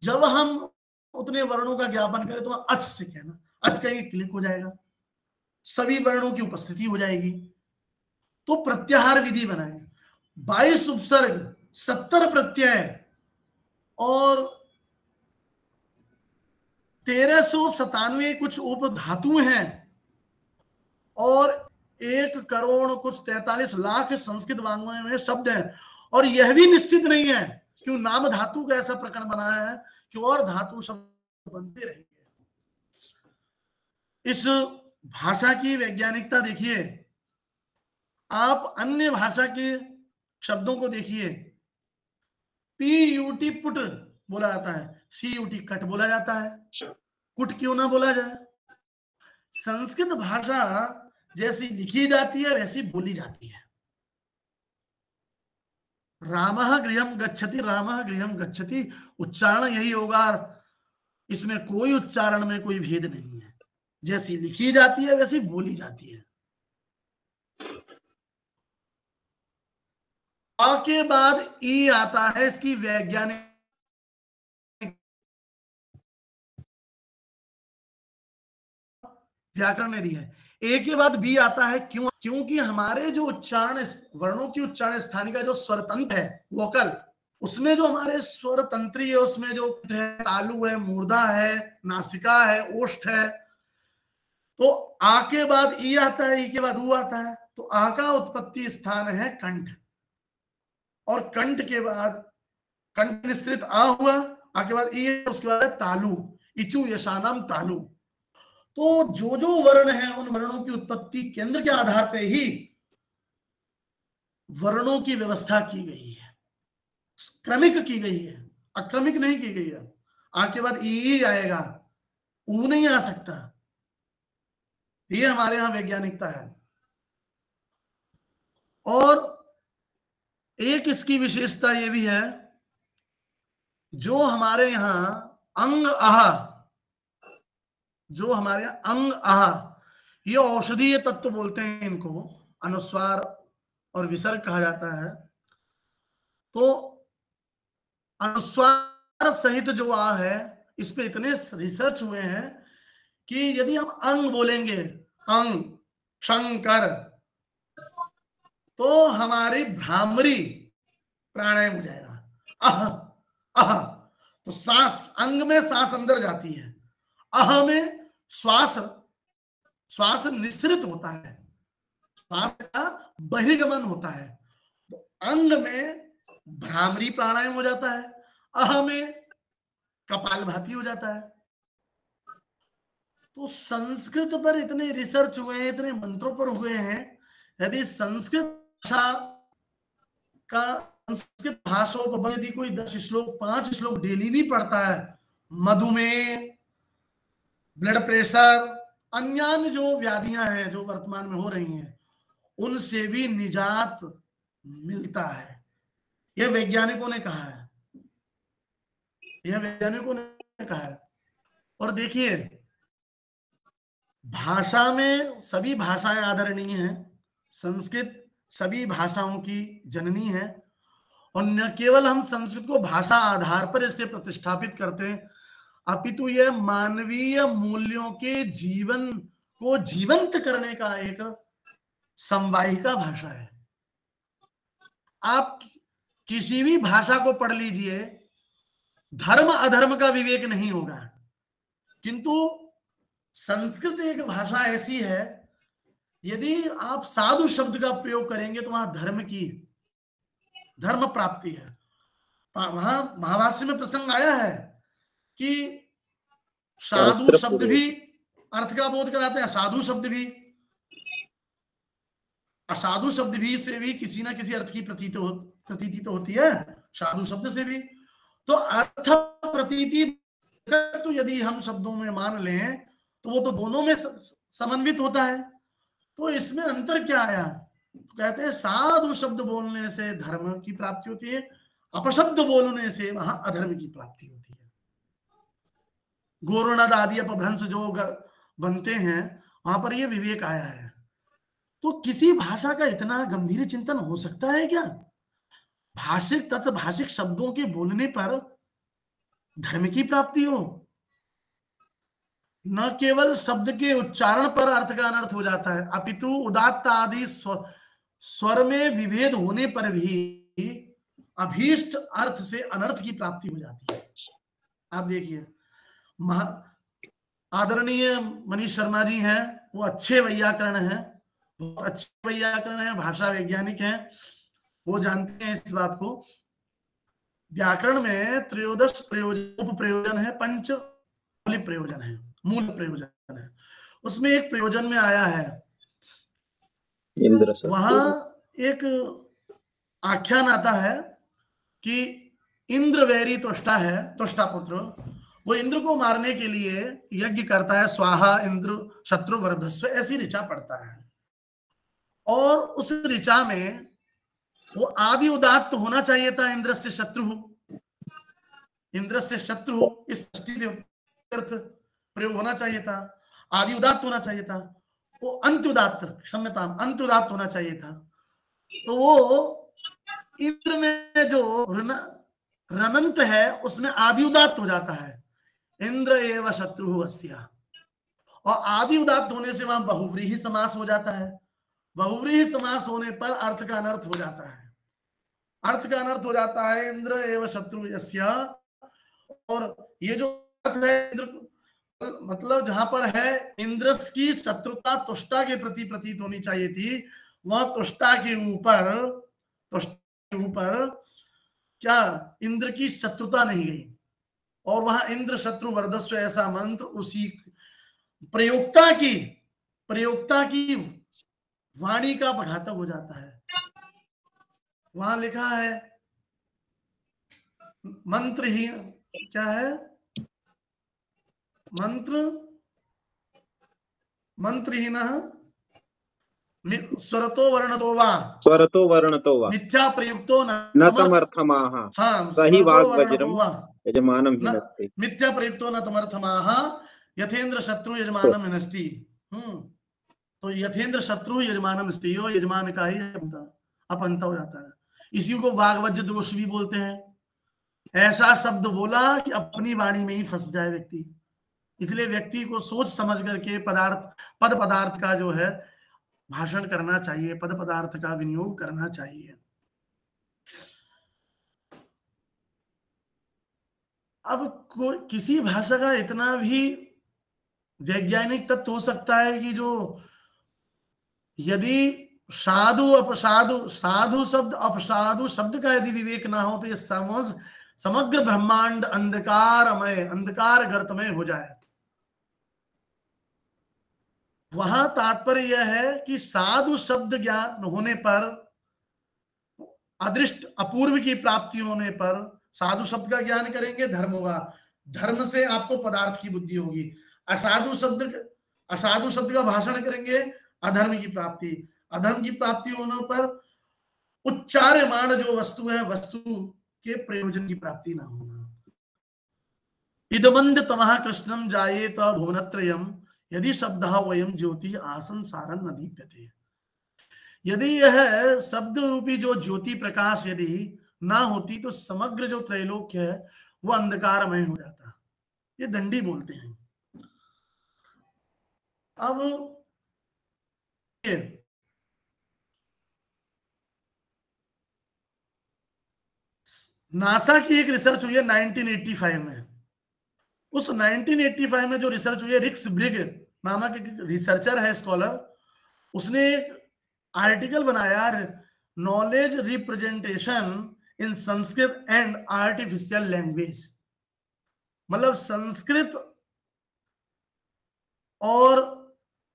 Speaker 2: जब हम उतने वर्णों का ज्ञापन करें तो अच से कहना, अच कहेंगे क्लिक हो जाएगा, सभी वर्णों की उपस्थिति हो जाएगी। तो प्रत्याहार विधि बनाए। 22 उपसर्ग, 70 प्रत्यय और 1397 कुछ उपधातु हैं और 1 करोड़ कुछ 43 लाख संस्कृत वाङ्मय में शब्द हैं। और यह भी निश्चित नहीं है क्यों नाम धातु का ऐसा प्रकरण बनाया है कि और धातु शब्द बनते रहेंगे। इस भाषा की वैज्ञानिकता देखिए, आप अन्य भाषा के शब्दों को देखिए। PUT पुट बोला जाता है, CUT कट बोला जाता है, कुट क्यों ना बोला जाए। संस्कृत भाषा जैसी लिखी जाती है वैसी बोली जाती है। रामः गृहं गच्छति, रामः गृहं गच्छति, उच्चारण यही होगा, इसमें कोई उच्चारण में कोई भेद नहीं है। जैसी लिखी जाती है वैसी बोली जाती है। आ के बाद ई आता है, इसकी वैज्ञानिक व्याकरण ने दी है। ए के बाद बी आता है, क्यों? क्योंकि हमारे जो उच्चारण वर्णों की उच्चारण स्थानिका जो स्वर तंत्र है वोकल, उसमें जो हमारे स्वर तंत्री है, उसमें जो तालु है, मूर्धा है, नासिका है, ओष्ठ है, तो आ के बाद ई आता है, ई के बाद ऊ आता है। तो आ का उत्पत्ति स्थान है कंठ, और कंठ के बाद कंठ निस्तृत आ हुआ, आ के बाद ई, उसके बाद तालु, इचु यशानाम तालु। तो जो जो वर्ण है उन वर्णों की उत्पत्ति केंद्र के आधार पर ही वर्णों की व्यवस्था की गई है, क्रमिक की गई है, अक्रमिक नहीं की गई है। आ के बाद ई आएगा, ऊ नहीं आ सकता। ये हमारे यहां वैज्ञानिकता है। और एक इसकी विशेषता ये भी है, जो हमारे यहां अंग आह, जो हमारे यहां अंग आह, ये औषधीय तत्व बोलते हैं इनको, अनुस्वार और विसर्ग कहा जाता है। तो अनुस्वार सहित जो आ है, इस पे इतने रिसर्च हुए हैं कि यदि हम अंग बोलेंगे, अंग शंकर, तो हमारी भ्रामरी प्राणायाम हो जाएगा। आह आह, तो सांस, अंग में सांस अंदर जाती है, आह में श्वास निःसृत होता है, श्वास का बहिर्गमन होता है। तो अंग में भ्रामरी प्राणायाम हो जाता है, आह में कपालभाति हो जाता है। तो संस्कृत पर इतने रिसर्च हुए हैं, इतने मंत्रों पर हुए हैं। यदि संस्कृत भाषा का, संस्कृत भाषा यदि कोई 10 श्लोक 5 श्लोक डेली भी पढ़ता है, मधुमेह, ब्लड प्रेशर, अन्य जो व्याधियां हैं जो वर्तमान में हो रही हैं, उनसे भी निजात मिलता है। यह वैज्ञानिकों ने कहा है, यह वैज्ञानिकों ने कहा है। और देखिए, भाषा में सभी भाषाएं आदरणीय हैं, संस्कृत सभी भाषाओं की जननी है। और न केवल हम संस्कृत को भाषा आधार पर इसे प्रतिष्ठापित करते हैं, अपितु यह मानवीय मूल्यों के जीवन को जीवंत करने का एक संवाहिका भाषा है। आप किसी भी भाषा को पढ़ लीजिए, धर्म अधर्म का विवेक नहीं होगा, किंतु संस्कृत एक भाषा ऐसी है, यदि आप साधु शब्द का प्रयोग करेंगे तो वहां धर्म प्राप्ति है। वहां महाभाष्य में प्रसंग आया है कि साधु शब्द भी अर्थ का बोध कराते हैं, साधु शब्द भी, असाधु शब्द भी से भी किसी ना किसी अर्थ की प्रतीति तो होती है, साधु शब्द से भी। तो अर्थ प्रतीति तो यदि हम शब्दों में मान लें तो वो तो दोनों में समन्वित होता है। तो इसमें अंतर क्या आया? तो कहते हैं साधु शब्द बोलने से धर्म की प्राप्ति होती है, अपशब्द बोलने से वहां अधर्म की प्राप्ति होती है। गोरुणद आदि अपभ्रंश जो बनते हैं वहां पर ये विवेक आया है। तो किसी भाषा का इतना गंभीर चिंतन हो सकता है क्या? भाषिक तथा भाषिक शब्दों के बोलने पर धर्म की प्राप्ति हो? न केवल शब्द के उच्चारण पर अर्थ का अनर्थ हो जाता है, अपितु उदात्त आदि स्वर में विभेद होने पर भी अभीष्ट अर्थ से अनर्थ की प्राप्ति हो जाती है। आप देखिए, आदरणीय मनीष शर्मा जी हैं, वो अच्छे वैयाकरण हैं, बहुत अच्छे वैयाकरण हैं, भाषा वैज्ञानिक हैं, वो जानते हैं इस बात को। व्याकरण में 13 प्रयोजन, उप प्रयोजन है, 5 मौलिक प्रयोजन है, मूल प्रयोजन है। उसमें एक प्रयोजन में आया है, वहां एक आख्यान आता है कि इंद्र वैरी त्वष्टा है, त्वष्टा पुत्र, वो इंद्र को मारने के लिए यज्ञ करता है, स्वाहा इंद्र शत्रु वर्धस्व, ऐसी ऋचा पढ़ता है। और उस ऋचा में वो आदि उदात्त तो होना चाहिए था, इंद्र से शत्रु, इंद्र से शत्रु इस प्रयोग होना चाहिए था, आदि उदात्त होना चाहिए था। वो अंत उदात्त, क्षम्यता, अंत उदात्त होना चाहिए था। तो वो इंद्र में जो रनंत है उसमें आदि उदात्त हो जाता है, इंद्र एव शत्रु अस्या, और आदि उदात्त होने से वहां बहुव्रीहि समास हो जाता है। बहुव्रीहि समास होने पर अर्थ का अनर्थ हो जाता है, अर्थ का अनर्थ हो जाता है, इंद्र एव शत्रु अस्या। और ये जो अर्थ है इंद्र, मतलब जहां पर है इंद्र की शत्रुता तुष्टा के प्रति प्रतीत होनी चाहिए थी, वह तुष्टा के ऊपर क्या इंद्र की शत्रुता नहीं गई, और वहां इंद्र शत्रु वर्धस्व ऐसा मंत्र उसी प्रयोक्ता की वाणी का घातक हो जाता है। वहां लिखा है मंत्र ही क्या है, मंत्रहीन स्वरतो वर्णतो वा मिथ्या प्रयुक्तो न तमर्थमाः
Speaker 1: सही वाग्वज्रम यजमानम हिनस्ति,
Speaker 2: मिथ्या प्रयुक्तो न तमर्थमाः यथेन्द्र शत्रु यजमानम हिनस्ति। तो यथेन्द्र शत्रु यजमानम हिनस्ति, यो यजमान का ही अपंता हो जाता है। इसी को वाग्वज्र दोष भी बोलते हैं। ऐसा शब्द बोला कि अपनी वाणी में ही फंस जाए व्यक्ति। इसलिए व्यक्ति को सोच समझ करके पद पदार्थ का जो है भाषण करना चाहिए, पद पदार्थ का विनियोग करना चाहिए। अब किसी भाषा का इतना भी वैज्ञानिक तत्व हो सकता है कि जो यदि साधु शब्द अपसाधु शब्द का यदि विवेक ना हो तो ये समग्र ब्रह्मांड अंधकार गर्तमय हो जाए। वहां तात्पर्य यह है कि साधु शब्द ज्ञान होने पर, अदृष्ट अपूर्व की प्राप्ति होने पर साधु शब्द का ज्ञान करेंगे, धर्म होगा, धर्म से आपको पदार्थ की बुद्धि होगी। असाधु शब्द का भाषण करेंगे, अधर्म की प्राप्ति, अधर्म की प्राप्ति होने पर उच्चार्यमाण जो वस्तु है, वस्तु के प्रयोजन की प्राप्ति ना होना। इदमंद तमः कृष्णम जायेत भुवनत्रयम् यदि शब्दः वयम ज्योति आसन सारन न दीप्यते। यदि यह शब्द रूपी जो ज्योति प्रकाश यदि ना होती तो समग्र जो त्रैलोक्य है वो अंधकारमय हो जाता। ये दंडी बोलते हैं। अब नासा की एक रिसर्च हुई है 1985 में। उस 1985 में जो रिसर्च हुई है, रिक्स ब्रिग नामक एक रिसर्चर है, स्कॉलर, उसने एक आर्टिकल बनाया, knowledge representation in Sanskrit and artificial language. मतलब संस्कृत और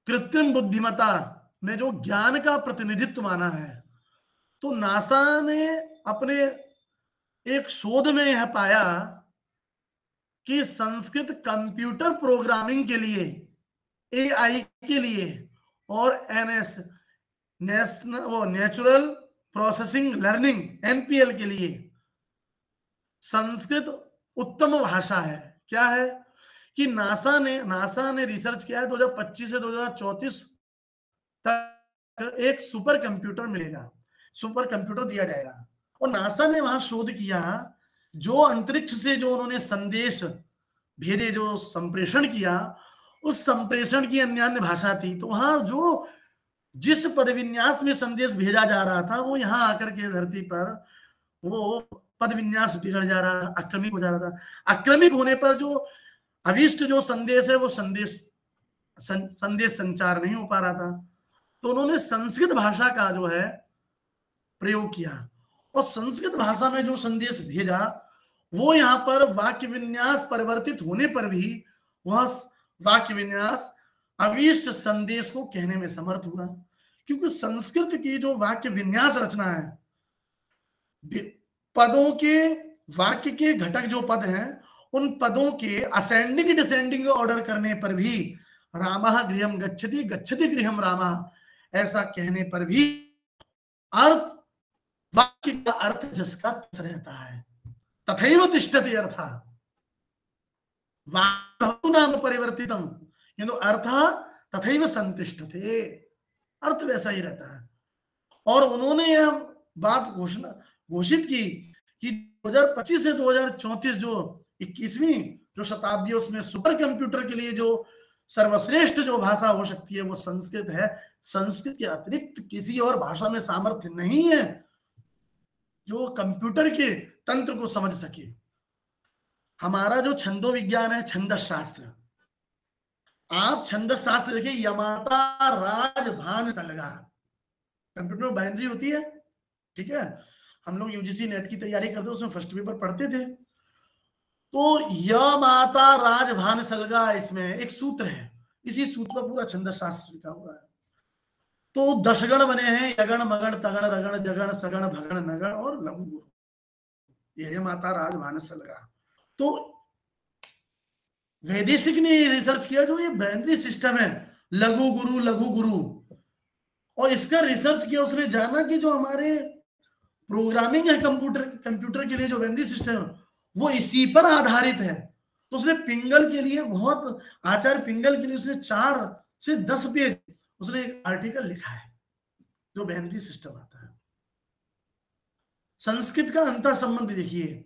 Speaker 2: कृत्रिम बुद्धिमत्ता में जो ज्ञान का प्रतिनिधित्व माना है। तो नासा ने अपने एक शोध में यह पाया कि संस्कृत कंप्यूटर प्रोग्रामिंग के लिए, एआई के लिए और नेचुरल प्रोसेसिंग लर्निंग एनपीएल के लिए संस्कृत उत्तम भाषा है। क्या है कि नासा ने रिसर्च किया है 2025 से 2034 तक एक सुपर कंप्यूटर मिलेगा, सुपर कंप्यूटर दिया जाएगा। और नासा ने वहां शोध किया, जो अंतरिक्ष से जो उन्होंने संदेश भेजे, जो संप्रेषण किया, उस संप्रेषण की अन्य भाषा थी। तो वहां जो जिस पद विन्यास में संदेश भेजा जा रहा था वो यहाँ आकर के धरती पर वो पद विन्यास बिगड़ जा रहा था, आक्रमिक हो जा रहा था। आक्रमिक होने पर जो अभिष्ट जो संदेश है वो संदेश संचार नहीं हो पा रहा था। तो उन्होंने संस्कृत भाषा का जो है प्रयोग किया और संस्कृत भाषा में जो संदेश भेजा वो यहाँ पर वाक्य विन्यास परिवर्तित होने पर भी वह वाक्य विन्यास अभीष्ट संदेश को कहने में समर्थ हुआ, क्योंकि संस्कृत की जो वाक्य विन्यास रचना है, पदों के वाक्य के घटक जो पद हैं उन पदों के असेंडिंग डिसेंडिंग ऑर्डर करने पर भी रामः गृहम गच्छति गच्छति गृहम रामः ऐसा कहने पर भी अर्थ वाक्य का अर्थ जिसका रहता है, तथैव तिष्ठति अर्थ वाक्य नाम परिवर्तितम किंतु अर्थ तथैव संतिष्ठते, अर्थ वैसा ही रहता है। और उन्होंने यह बात घोषित की कि 2025 से 2034 जो 21वीं जो शताब्दी है उसमें सुपर कंप्यूटर के लिए जो सर्वश्रेष्ठ जो भाषा हो सकती है वो संस्कृत है। संस्कृत के अतिरिक्त किसी और भाषा में सामर्थ्य नहीं है जो कंप्यूटर के तंत्र को समझ सके। हमारा जो छंदो विज्ञान है, छंदस शास्त्र, आप छंदस शास्त्र देखिए, यमाता राजभान सलगा, कंप्यूटर में बाइनरी होती है, ठीक है। हम लोग यूजीसी नेट की तैयारी करते उसमें फर्स्ट पेपर पढ़ते थे। तो यमाता राजभान सलगा, इसमें एक सूत्र है, इसी सूत्र पर पूरा छंदस शास्त्र लिखा हुआ है। तो 10 गण बने हैं, यगण मगण तगण रगण जगण सगण भगण नगण और लघु गुरु, ये माता राजभान सलगा। तो वैदेशिक ने रिसर्च किया जो ये बाइनरी सिस्टम है, लघु गुरु, और इसका रिसर्च किया, उसने जाना कि जो हमारे प्रोग्रामिंग है कंप्यूटर के लिए जो बाइनरी सिस्टम है वो इसी पर आधारित है। तो उसने पिंगल के लिए बहुत, आचार्य पिंगल के लिए उसने 4 से 10 पेज उसने एक आर्टिकल लिखा है जो बाइनरी सिस्टम आता है। संस्कृत का अंतर संबंध देखिए,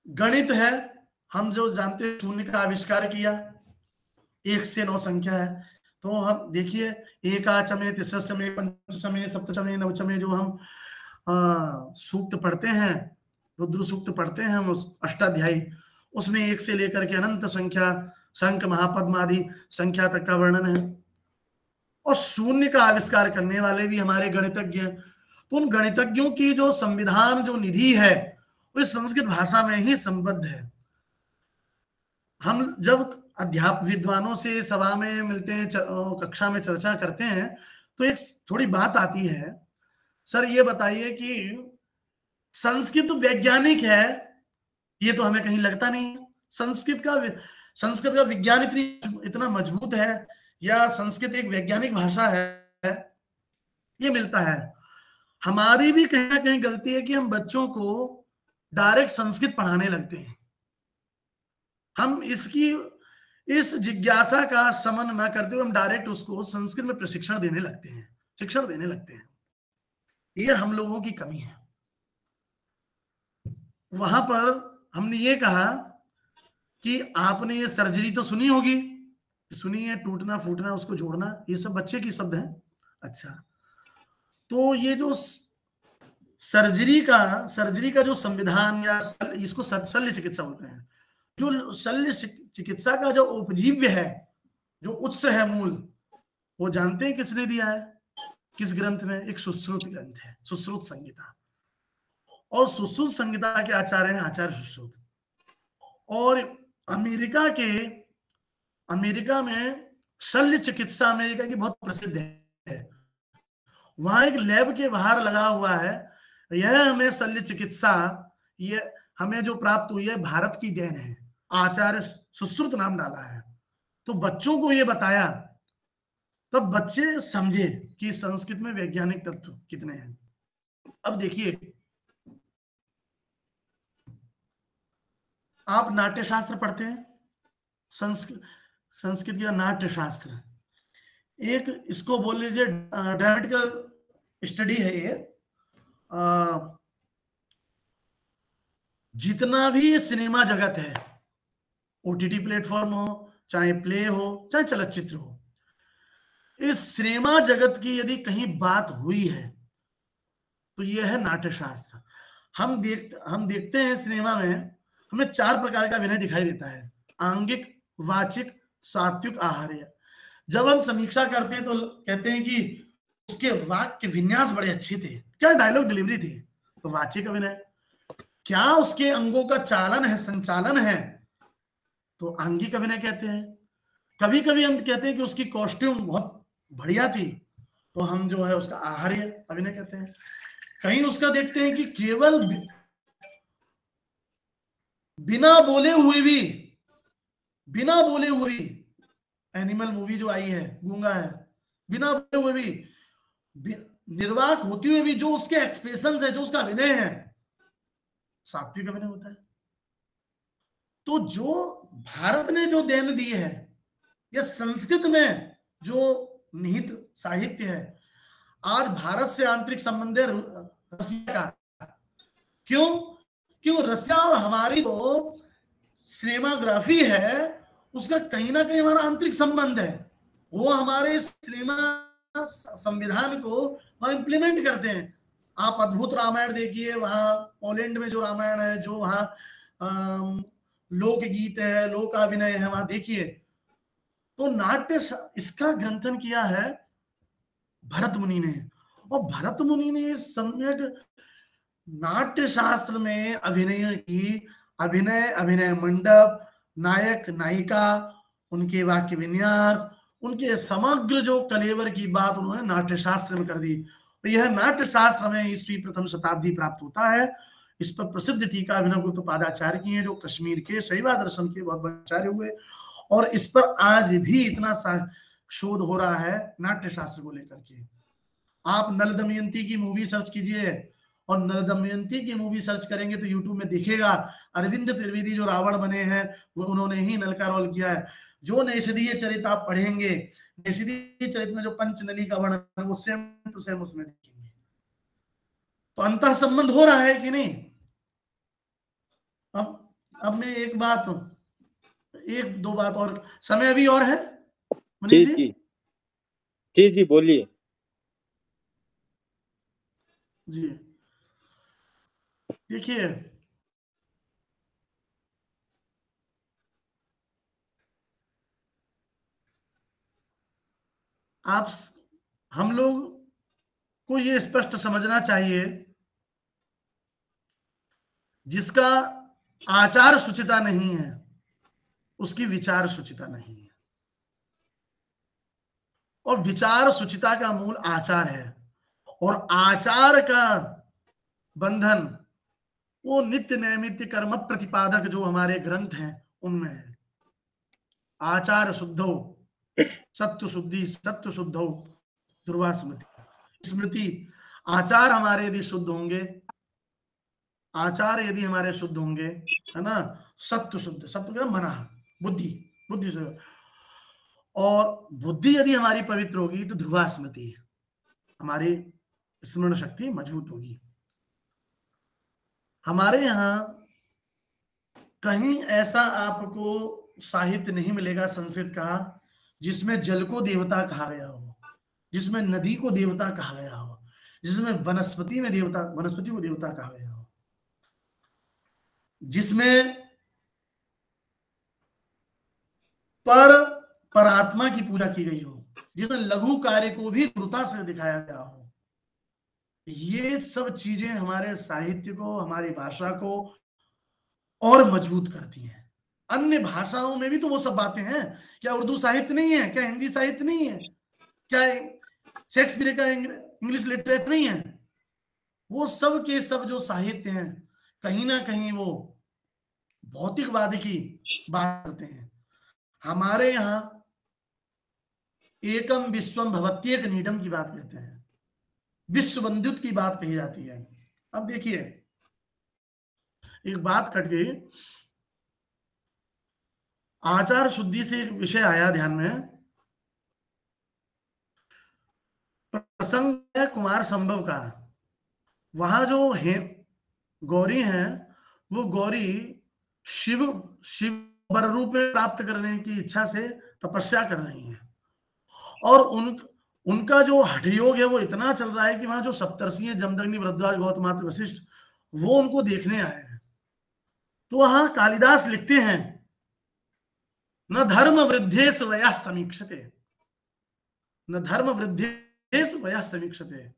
Speaker 2: गणित है, हम जो जानते हैं शून्य का आविष्कार किया, 1 से 9 संख्या है। तो हम देखिए एकाचमे तिसरचमे पंचमे सप्तचमे नवचमे जो हम सूक्त पढ़ते हैं, रुद्र सूक्त पढ़ते हैं हम, उस अष्टाध्यायी, उसमें 1 से लेकर के अनंत संख्या शंख महापद्म आदि संख्या तक का वर्णन है। और शून्य का आविष्कार करने वाले भी हमारे गणितज्ञ हैं। तो उन गणितज्ञों की जो संविधान जो निधि है वो इस संस्कृत भाषा में ही संबद्ध है। हम जब अध्यापक विद्वानों से सभा में मिलते हैं, कक्षा में चर्चा करते हैं, तो एक थोड़ी बात आती है, सर ये बताइए कि संस्कृत वैज्ञानिक है, ये तो हमें कहीं लगता नहीं। संस्कृत का विज्ञान इतना मजबूत है, या संस्कृत एक वैज्ञानिक भाषा है, ये मिलता है। हमारी भी कहीं ना कहीं गलती है कि हम बच्चों को डायरेक्ट संस्कृत पढ़ाने लगते हैं। हम इस जिज्ञासा का समन न करते हुए हम डायरेक्ट उसको संस्कृत में प्रशिक्षण देने लगते हैं, शिक्षण देने लगते हैं। ये हम लोगों की कमी है। वहां पर हमने ये कहा कि आपने ये सर्जरी तो सुनी होगी, सुनी है, टूटना फूटना उसको जोड़ना, ये सब बच्चे की शब्द है। अच्छा, तो ये जो सर्जरी का जो संविधान, या इसको शल्य चिकित्सा बोलते हैं, जो शल्य चिकित्सा का जो उपजीव्य है, जो उत्स है मूल, वो जानते हैं किसने दिया है, किस ग्रंथ में? एक सुश्रुत ग्रंथ है, सुश्रुत संहिता। और सुश्रुत संहिता के आचार्य हैं आचार्य सुश्रुत। और अमेरिका में शल्य चिकित्सा अमेरिका की बहुत प्रसिद्ध है। वहां एक लैब के बाहर लगा हुआ है, यह हमें शल्य चिकित्सा, ये हमें जो प्राप्त हुई है भारत की देन है, आचार्य सुश्रुत नाम डाला है। तो बच्चों को ये बताया, तब बच्चे समझे कि संस्कृत में वैज्ञानिक तत्व कितने हैं। अब देखिए, आप नाट्यशास्त्र पढ़ते हैं, संस्कृत का नाट्यशास्त्र, एक इसको बोल लीजिए ड्रामेटिकल स्टडी है ये। जितना भी सिनेमा जगत है, ओटीटी प्लेटफॉर्म हो, चाहे प्ले हो, चाहे चलचित्र हो, इस सिनेमा जगत की यदि कहीं बात हुई है तो यह है नाट्यशास्त्र। हम देखते हैं सिनेमा में हमें 4 प्रकार का अभिनय दिखाई देता है, आंगिक, वाचिक, सात्विक, आहार्य। जब हम समीक्षा करते हैं तो कहते हैं कि उसके वाक्य विन्यास बड़े अच्छे थे, क्या डायलॉग डिलीवरी थी, तो वाचिक अभिनय। क्या उसके अंगों का चालन है, संचालन है, तो आंगिक अभिनय कहते हैं। कभी कभी हम कहते हैं कि उसकी कॉस्ट्यूम बहुत बढ़िया थी, तो हम जो है उसका आहार्य अभिनय कहते हैं। कहीं उसका देखते हैं कि केवल बिना बोले हुए भी एनिमल मूवी जो आई है, गूंगा है, बिना बोले हुए भी निर्वाक होते हुए भी जो उसके एक्सप्रेशंस है, जो उसका अभिनय है, सात्विक अभिनय होता है। तो जो भारत ने जो देन दी है, या संस्कृत में जो निहित साहित्य है, आज भारत से आंतरिक संबंध है रसिया का। क्यों रसिया और हमारी जो सिनेमाग्राफी है उसका कहीं ना कहीं हमारा आंतरिक संबंध है। वो हमारे सिनेमा संविधान को वहां इंप्लीमेंट करते हैं। आप अद्भुत रामायण देखिए, वहां पोलैंड में जो रामायण है, जो वहां लोकगीत है, लोक अभिनय है, वहां देखिए। तो नाट्य इसका ग्रंथन किया है भरत मुनि ने, और भरत मुनि ने सम्यक नाट्य शास्त्र में अभिनय की, अभिनय मंडप, नायक नायिका, उनके वाक्य विन्यास, उनके समग्र जो कलेवर की बात उन्होंने नाट्य शास्त्र में कर दी। तो यह नाट्य शास्त्र में ईस्वी प्रथम शताब्दी प्राप्त होता है। इस पर प्रसिद्ध टीका अभिनव गुप्त पादाचार्य की है, जो कश्मीर के शैवा दर्शन के बहुत बड़े आचार्य हुए, और इस पर आज भी इतना शोध हो रहा है नाट्य शास्त्र को लेकर के। आप नल दमयंती की मूवी सर्च कीजिए, और नल दमयंती की मूवी सर्च करेंगे तो यूट्यूब में दिखेगा अरविंद त्रिवेदी जो रावण बने हैं वो उन्होंने ही नल का रोल किया है। जो नैषधीय चरित आप पढ़ेंगे, नैषधीय चरित में जो पंचनली का वर्णन वो सेम टू सेम उसमें देखेंगे। तो अंतः संबंध हो रहा है कि नहीं? अब मैं एक दो बात और, समय अभी और है
Speaker 1: जी जी जी जी बोलिए
Speaker 2: जी। देखिए, हम लोग को ये स्पष्ट समझना चाहिए, जिसका आचार शुचिता नहीं है उसकी विचार शुचिता नहीं है, और विचार शुचिता का मूल आचार है, और आचार का बंधन वो नित्य नैमित्य कर्म प्रतिपादक जो हमारे ग्रंथ हैं उनमें है। आचार शुद्धो सत्व शुद्धो ध्रुवा स्मृति। आचार हमारे यदि शुद्ध होंगे, आचार यदि हमारे शुद्ध होंगे, है ना, सत्व शुद्ध, सत्व का मना, बुद्धि से, और बुद्धि यदि हमारी पवित्र होगी तो ध्रुवा स्मृति, हमारी स्मरण शक्ति मजबूत होगी। हमारे यहाँ कहीं ऐसा आपको साहित्य नहीं मिलेगा संस्कृत का जिसमें जल को देवता कहा गया हो, जिसमें नदी को देवता कहा गया हो, जिसमें वनस्पति को देवता कहा गया हो, जिसमें परात्मा की पूजा की गई हो, जिसमें लघु कार्य को भी गुरुता से दिखाया गया हो। ये सब चीजें हमारे साहित्य को, हमारी भाषा को और मजबूत करती हैं। अन्य भाषाओं में भी तो वो सब बातें हैं। क्या उर्दू साहित्य नहीं है? क्या हिंदी साहित्य नहीं है? क्या शेक्सपियर का इंग्लिश लिटरेचर नहीं है? वो सब के सब जो साहित्य हैं कहीं ना कहीं वो भौतिकवाद की बात करते हैं। हमारे यहाँ एकम विश्वम भवत्येक नीडम की बात कहते हैं, विश्व बंधुत्व की बात कही जाती है। अब देखिए, एक बात कट गई, आचार शुद्धि से एक विषय आया ध्यान में। प्रसंग है कुमार संभव का। वहां जो है गौरी हैं, वो गौरी शिव वर रूप में प्राप्त करने की इच्छा से तपस्या कर रही हैं, और उनका जो हठयोग है वो इतना चल रहा है कि वहां जो सप्तर्षि हैं, जमदग्नि, भरद्वाज, गौतमात्र, वशिष्ठ, वो उनको देखने आए हैं। तो वहां कालिदास लिखते हैं, न धर्म वृद्धेश वयः समीक्षते, न धर्म वृद्धेश वयः समीक्षते।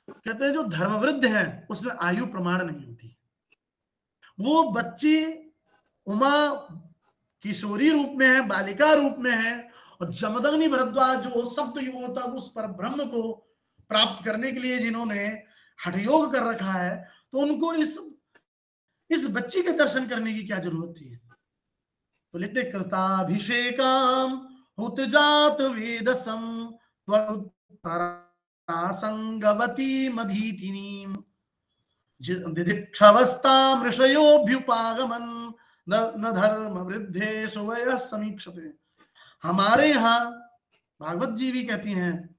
Speaker 2: कहते हैं जो धर्मवृद्ध है उसमें आयु प्रमाण नहीं होती। वो बच्ची उमा किशोरी रूप में है, बालिका रूप में है, और जमदग्नि, भरद्वाज जो सप्त युगों तक उस पर ब्रह्म को प्राप्त करने के लिए जिन्होंने हठयोग कर रखा है, तो उनको इस बच्ची के दर्शन करने की क्या जरूरत थी। तो लिखते कृताभिषेकाम हुत जात वेदसम संगवती मधीतिनीम दिदिक्षवस्थाम ऋषयोभ्युपागमन न धर्म वृद्धेषु वयः समीक्षते। हमारे यहाँ भागवत जी भी कहती हैं,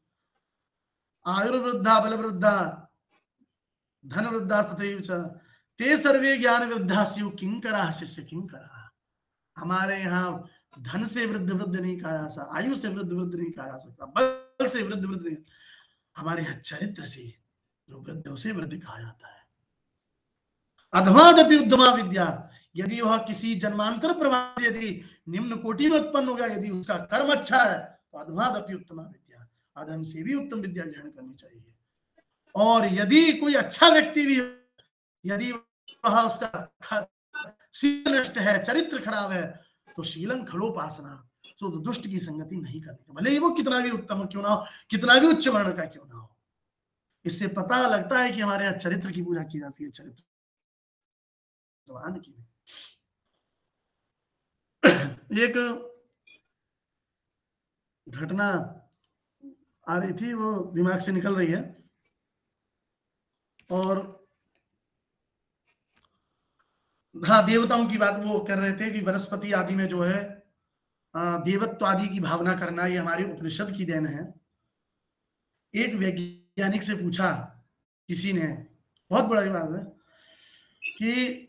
Speaker 2: आयुर्वृद्धा बलवृद्धा धन वृद्धा तथैव च ते सर्वे ज्ञान वृद्धा स्युः किंकरा शिष्य किंकरा। हमारे यहाँ धन से वृद्ध वृद्ध नहीं कहा जा सकता, आयु से वृद्ध वृद्ध नहीं कहा जा सकता, बल से वृद्ध वृद्ध नहीं, हमारे यहाँ चरित्र से जो वृद्ध उसे वृद्ध कहा जाता है। अधमादपि उद्यमा विद्या, यदि वह किसी जन्मांतर प्रभाव यदि निम्न कोटि में उत्पन्न होगा, यदि उसका कर्म अच्छा है तो अधमादपि उत्तमा विद्या, अधम से भी उत्तम विद्या ग्रहण करनी चाहिए। और यदि कोई अच्छा व्यक्ति भी, यदि वह उसका शील नष्ट है, चरित्र खराब है, तो शीलन खड़ोपासना, तो दुष्ट की संगति नहीं करनी, भले ही वो कितना भी उत्तम क्यों ना हो, कितना भी उच्च वर्ण का क्यों ना हो। इससे पता लगता है कि हमारे यहाँ चरित्र की पूजा की जाती है, चरित्र की। एक घटना आ रही थी, वो दिमाग से निकल रही है, और हाँ, देवताओं की बात वो कर रहे थे कि वनस्पति आदि में जो है देवत्व आदि की भावना करना, ये हमारी उपनिषद की देन है। एक वैज्ञानिक से पूछा किसी ने, बहुत बड़ा बात है, कि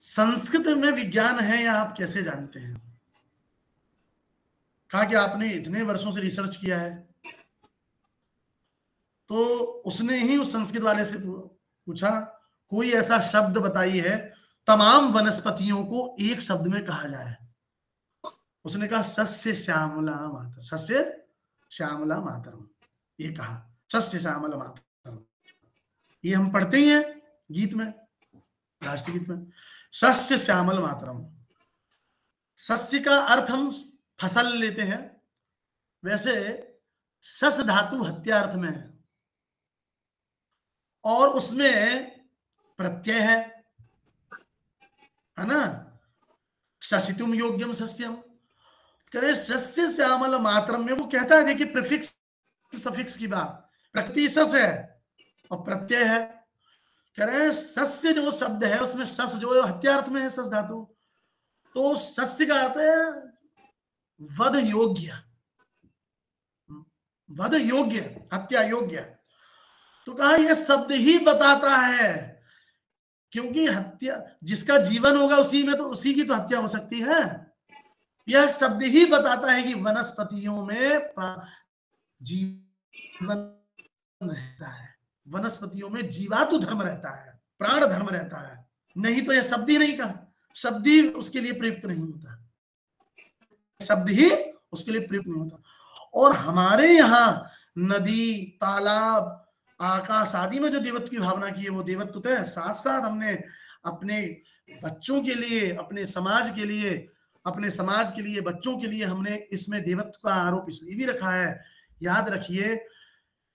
Speaker 2: संस्कृत में विज्ञान है या आप कैसे जानते हैं। कहा कि आपने इतने वर्षों से रिसर्च किया है। तो उसने ही उस संस्कृत वाले से पूछा, कोई ऐसा शब्द बताइए तमाम वनस्पतियों को एक शब्द में कहा जाए। उसने कहा सस्य श्यामला मातरम, सस्य श्यामला मातरम, ये कहा सस्य श्यामला मातरम। ये हम पढ़ते ही हैं गीत में, राष्ट्रीय गीत में, सस्य श्यामल मातरम। सस्य का अर्थ हम फसल लेते हैं, वैसे सस धातु हत्या अर्थ में है, और उसमें प्रत्यय है ना, ससितुम योग्यम सस्यम। करे सस्य श्यामल मातरम में वो कहता है, देखिए प्रीफिक्स सफिक्स की बात, प्रकृति सस है और प्रत्यय है। कह रहे हैं सस्य जो शब्द है उसमें सस जो है हत्यार्थ में है, सस धातु, तो सस्य का अर्थ है वध योग्य, वध योग्य, हत्या योग्य। तो कहा यह शब्द ही बताता है, क्योंकि हत्या जिसका जीवन होगा उसी में तो उसी की तो हत्या हो सकती है। यह शब्द ही बताता है कि वनस्पतियों में जीवन रहता है, वनस्पतियों में जीवातु धर्म रहता है, प्राण धर्म रहता है। नहीं तो यह शब्द ही नहीं कहा, शब्द ही उसके लिए प्रयुक्त नहीं होता, शब्द ही उसके लिए प्रयुक्त नहीं होता। और हमारे यहाँ नदी, तालाब, आकाश आदि में जो देवत्व की भावना की है वो देवत्व तो है, साथ साथ हमने अपने बच्चों के लिए, अपने समाज के लिए, अपने समाज के लिए, बच्चों के लिए हमने इसमें देवत्व का आरोप इसलिए भी रखा है। याद रखिए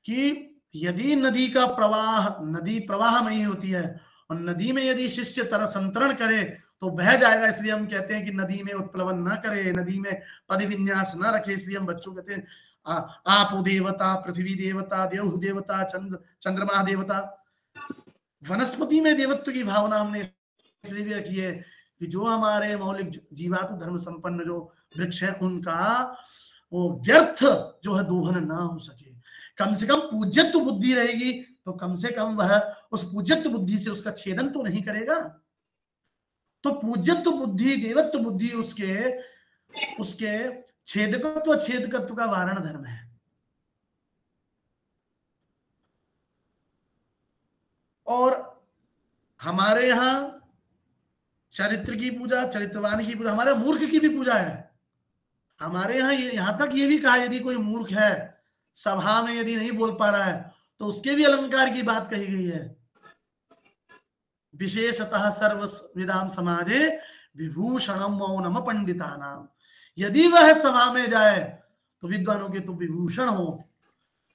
Speaker 2: कि यदि नदी का प्रवाह, नदी प्रवाहमयी होती है, और नदी में यदि शिष्य संतरण करे तो बह जाएगा, इसलिए हम कहते हैं कि नदी में उत्प्लवन न करे, नदी में पद विन्यास न रखे, इसलिए हम बच्चों कहते हैं आप देवता, पृथ्वी देवता, देव देवता, चंद्रमा देवता। वनस्पति में देवत्व की भावना हमने इसलिए भी रखी है कि जो हमारे मौलिक जीवात्म धर्म संपन्न जो वृक्ष है उनका वो व्यर्थ जो है दोहन ना हो सके। कम से कम पूज्यत्व बुद्धि रहेगी तो कम से कम वह उस पूज्यत्व बुद्धि से उसका छेदन तो नहीं करेगा। तो पूज्यत्व बुद्धि, देवत्व बुद्धि उसके छेदकत्व छेदकत्व का वारण धर्म है। और हमारे यहाँ चरित्र की पूजा, चरित्रवान की पूजा, हमारे मूर्ख की भी पूजा है। हमारे यहाँ यहां तक ये भी कहा, यदि कोई मूर्ख है, सभा में यदि नहीं बोल पा रहा है, तो उसके भी अलंकार की बात कही गई है। विशेषतः सर्व विदाम समाजे विभूषणम मौनम पंडितानाम। यदि वह सभा में जाए तो विद्वानों के तो विभूषण हो,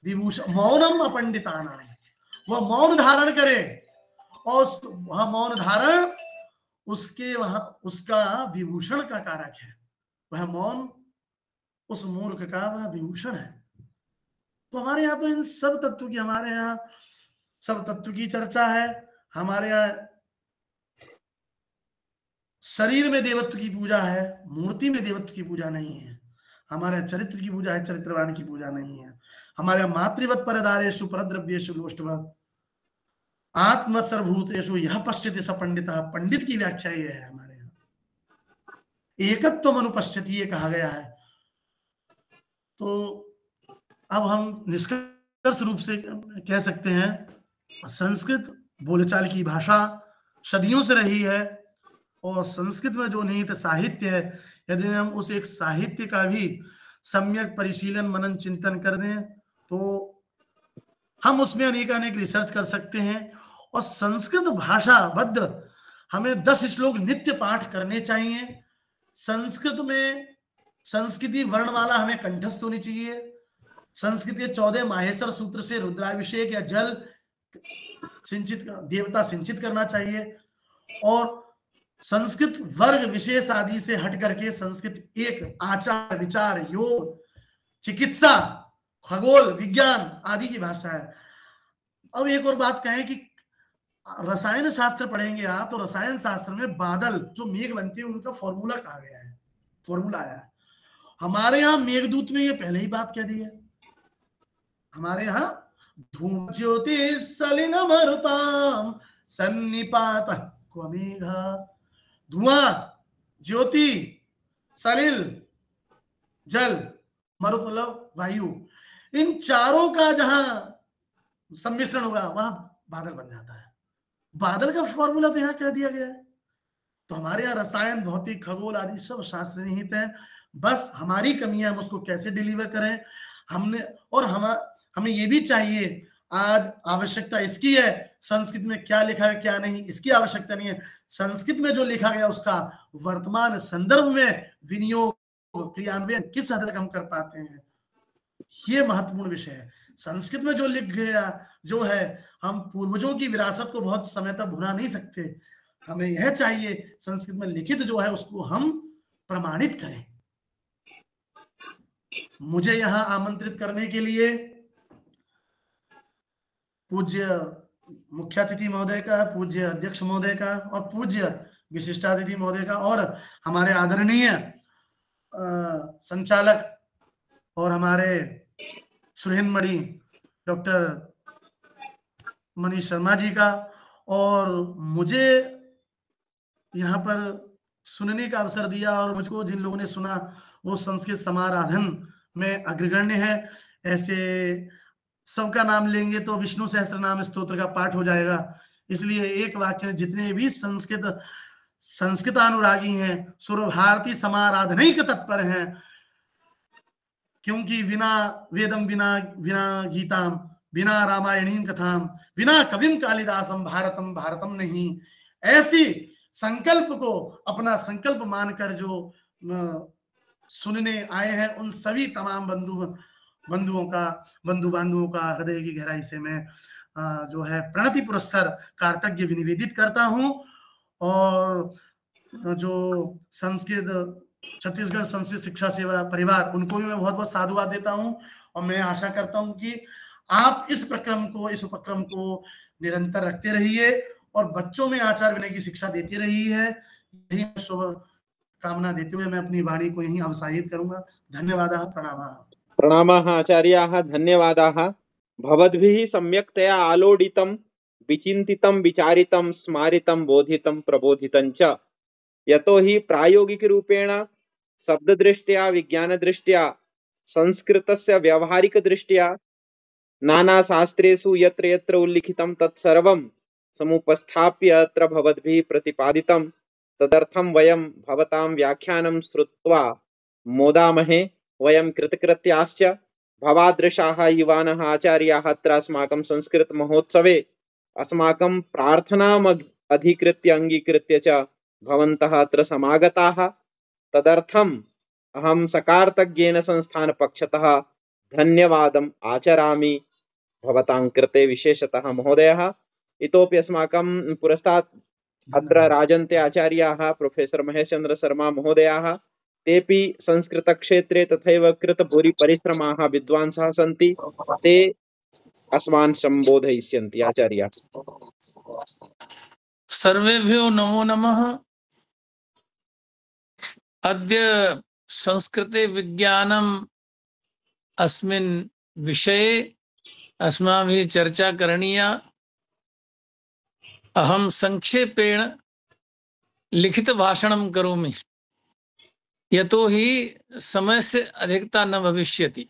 Speaker 2: विभूषण मौनम अपंडितानाम, वह मौन धारण करे, और वह मौन धारण उसके वहां उसका विभूषण का कारक है। वह मौन उस मूर्ख का वह विभूषण है। तो हमारे यहाँ तो इन सब तत्व की, हमारे यहाँ सब तत्व की चर्चा है। हमारे यहाँ शरीर में देवत्व की पूजा है, मूर्ति में देवत्व की पूजा नहीं है। हमारे यहाँ चरित्र की पूजा है, चरित्रवान की पूजा नहीं है। हमारे यहाँ मातृवत परदारेषु परद्रव्येषु लोष्टवत् आत्म सर्वभूतेषु यह पश्यति स पंडितः। पंडित की व्याख्या ये है हमारे यहाँ। एकत्वम अनुपश्यति ये कहा गया है। तो अब हम निष्कर्ष रूप से कह सकते हैं, संस्कृत बोलचाल की भाषा सदियों से रही है, और संस्कृत में जो निहित साहित्य है, यदि हम उस एक साहित्य का भी सम्यक परिशीलन मनन चिंतन कर दें तो हम उसमें अनेक रिसर्च कर सकते हैं। और संस्कृत भाषाबद्ध हमें 10 श्लोक नित्य पाठ करने चाहिए। संस्कृत में संस्कृति वर्णमाला हमें कंठस्थ होनी चाहिए। संस्कृत के 14 माहेश्वर सूत्र से रुद्राभिषेक या जल सिंचित, देवता सिंचित करना चाहिए। और संस्कृत वर्ग विशेष आदि से हट करके संस्कृत एक आचार विचार योग चिकित्सा खगोल विज्ञान आदि की भाषा है। अब एक और बात कहें कि रसायन शास्त्र पढ़ेंगे आप, तो रसायन शास्त्र में बादल जो मेघ बनते हैं उनका फॉर्मूला कहा गया है, फॉर्मूला आया है। हमारे यहाँ मेघदूत में ये पहले ही बात कह दी है। हमारे यहाँ धूम ज्योति सलिल मरुताम सन्निपात क्वमेघा, धुआं ज्योति सलिल जल मरुत मतलब वायु, इन चारों का जहां सम्मिश्रण होगा वहां बादल बन जाता है। बादल का फॉर्मूला तो यहाँ कह दिया गया है। तो हमारे यहाँ रसायन भौतिक खगोल आदि सब शास्त्र निहित है। बस हमारी कमियां हम उसको कैसे डिलीवर करें हमने, और हमें ये भी चाहिए, आज आवश्यकता इसकी है संस्कृत में क्या लिखा है क्या नहीं, इसकी आवश्यकता नहीं है। संस्कृत में जो लिखा गया उसका वर्तमान संदर्भ में विनियोग क्रियान्वयन किस हद तक हम कर पाते हैं, ये महत्वपूर्ण विषय है। संस्कृत में जो लिख गया जो है, हम पूर्वजों की विरासत को बहुत समय तक भुला नहीं सकते। हमें यह चाहिए संस्कृत में लिखित जो है उसको हम प्रमाणित करें। मुझे यहां आमंत्रित करने के लिए पूज्य मुख्य अतिथि महोदय का, पूज्य अध्यक्ष महोदय का और पूज्य विशिष्टातिथि महोदय का, और हमारे आदरणीय संचालक और हमारे सुरहिंदमणि डॉक्टर मनीष शर्मा जी का, और मुझे यहाँ पर सुनने का अवसर दिया, और मुझको जिन लोगों ने सुना वो संस्कृत समाराधन में अग्रगण्य है। ऐसे सबका नाम लेंगे तो विष्णु सहस्त्रनाम स्तोत्र का पाठ हो जाएगा। इसलिए एक वाक्य में जितने भी संस्कृतानुरागी हैं सर्व भारती समाराधनिक तत्पर हैं, क्योंकि बिना वेदम बिना गीताम बिना रामायणीम कथाम बिना कविम कालिदासम भारतम भारतम नहीं, ऐसी संकल्प को अपना संकल्प मानकर जो सुनने आए हैं उन सभी तमाम बंधु बांधवों का हृदय की गहराई से मैं जो है प्रणति पुरस्सर कार्तज्ञ निवेदित करता हूं। और जो संस्कृत छत्तीसगढ़ संस्कृत शिक्षा सेवा परिवार उनको भी मैं बहुत बहुत साधुवाद देता हूं, और मैं आशा करता हूं कि आप इस उपक्रम को निरंतर रखते रहिए और बच्चों में आचार विनय की शिक्षा देती रही है। यही शुभ कामना देते हुए मैं अपनी वाणी को यहीं अवसायित करूंगा। धन्यवादाः, प्रणामाः।
Speaker 1: प्रणामाः आचार्याः, धन्यवादाः। भवद्भिः सम्यक्तया आलोडितं विचिन्तितं विचारितं स्मारितं बोधितं प्रबोधितं च, यतो हि प्रायोगिकरूपेण शब्ददृष्ट्या विज्ञानदृष्ट्या संस्कृतस्य व्यावहारिकदृष्ट्या नानाशास्त्रेषु यत्र यत्र उल्लिखितं तत्सर्वं समुपस्थाप्य अत्र भवद्भिः प्रतिपादितं। तदर्थं वयं भवतां व्याख्यानं श्रुत्वा मोदामहे। वयं कृतकृत्याश्च भवादृशाः युवानः आचार्याः अत्र अस्माकं संस्कृतमहोत्सवे अस्माकं प्रार्थनाम् अधिकृत्य अङ्गीकृत्य च भवन्तः अत्र समागताः। तदर्थम् अहं सकार्तज्ञेन संस्थानपक्षतः धन्यवादम् आचरामि भवतां कृते विशेषतः महोदयः। इतोपि अस्माकं पुरस्तात् अत्र राजन्ते आचार्याः प्रोफेसर् महेशचन्द्र शर्मा महोदयाः, तेपि संस्कृतक्षेत्रे तथैव कृतभूरिपरिश्रमाः विद्वांसः सन्ति। ते अस्मान् सम्बोधयिष्यन्ति। आचार्याः।
Speaker 3: सर्वेभ्यो नमो नमः। अद्य संस्कृते विज्ञानम् अस्मिन् विषये अस्माभिः चर्चा करणीया। अहं संक्षेपेण लिखितभाषणं करोमि, यतोहि समयस्य अधिकता न भविष्यति।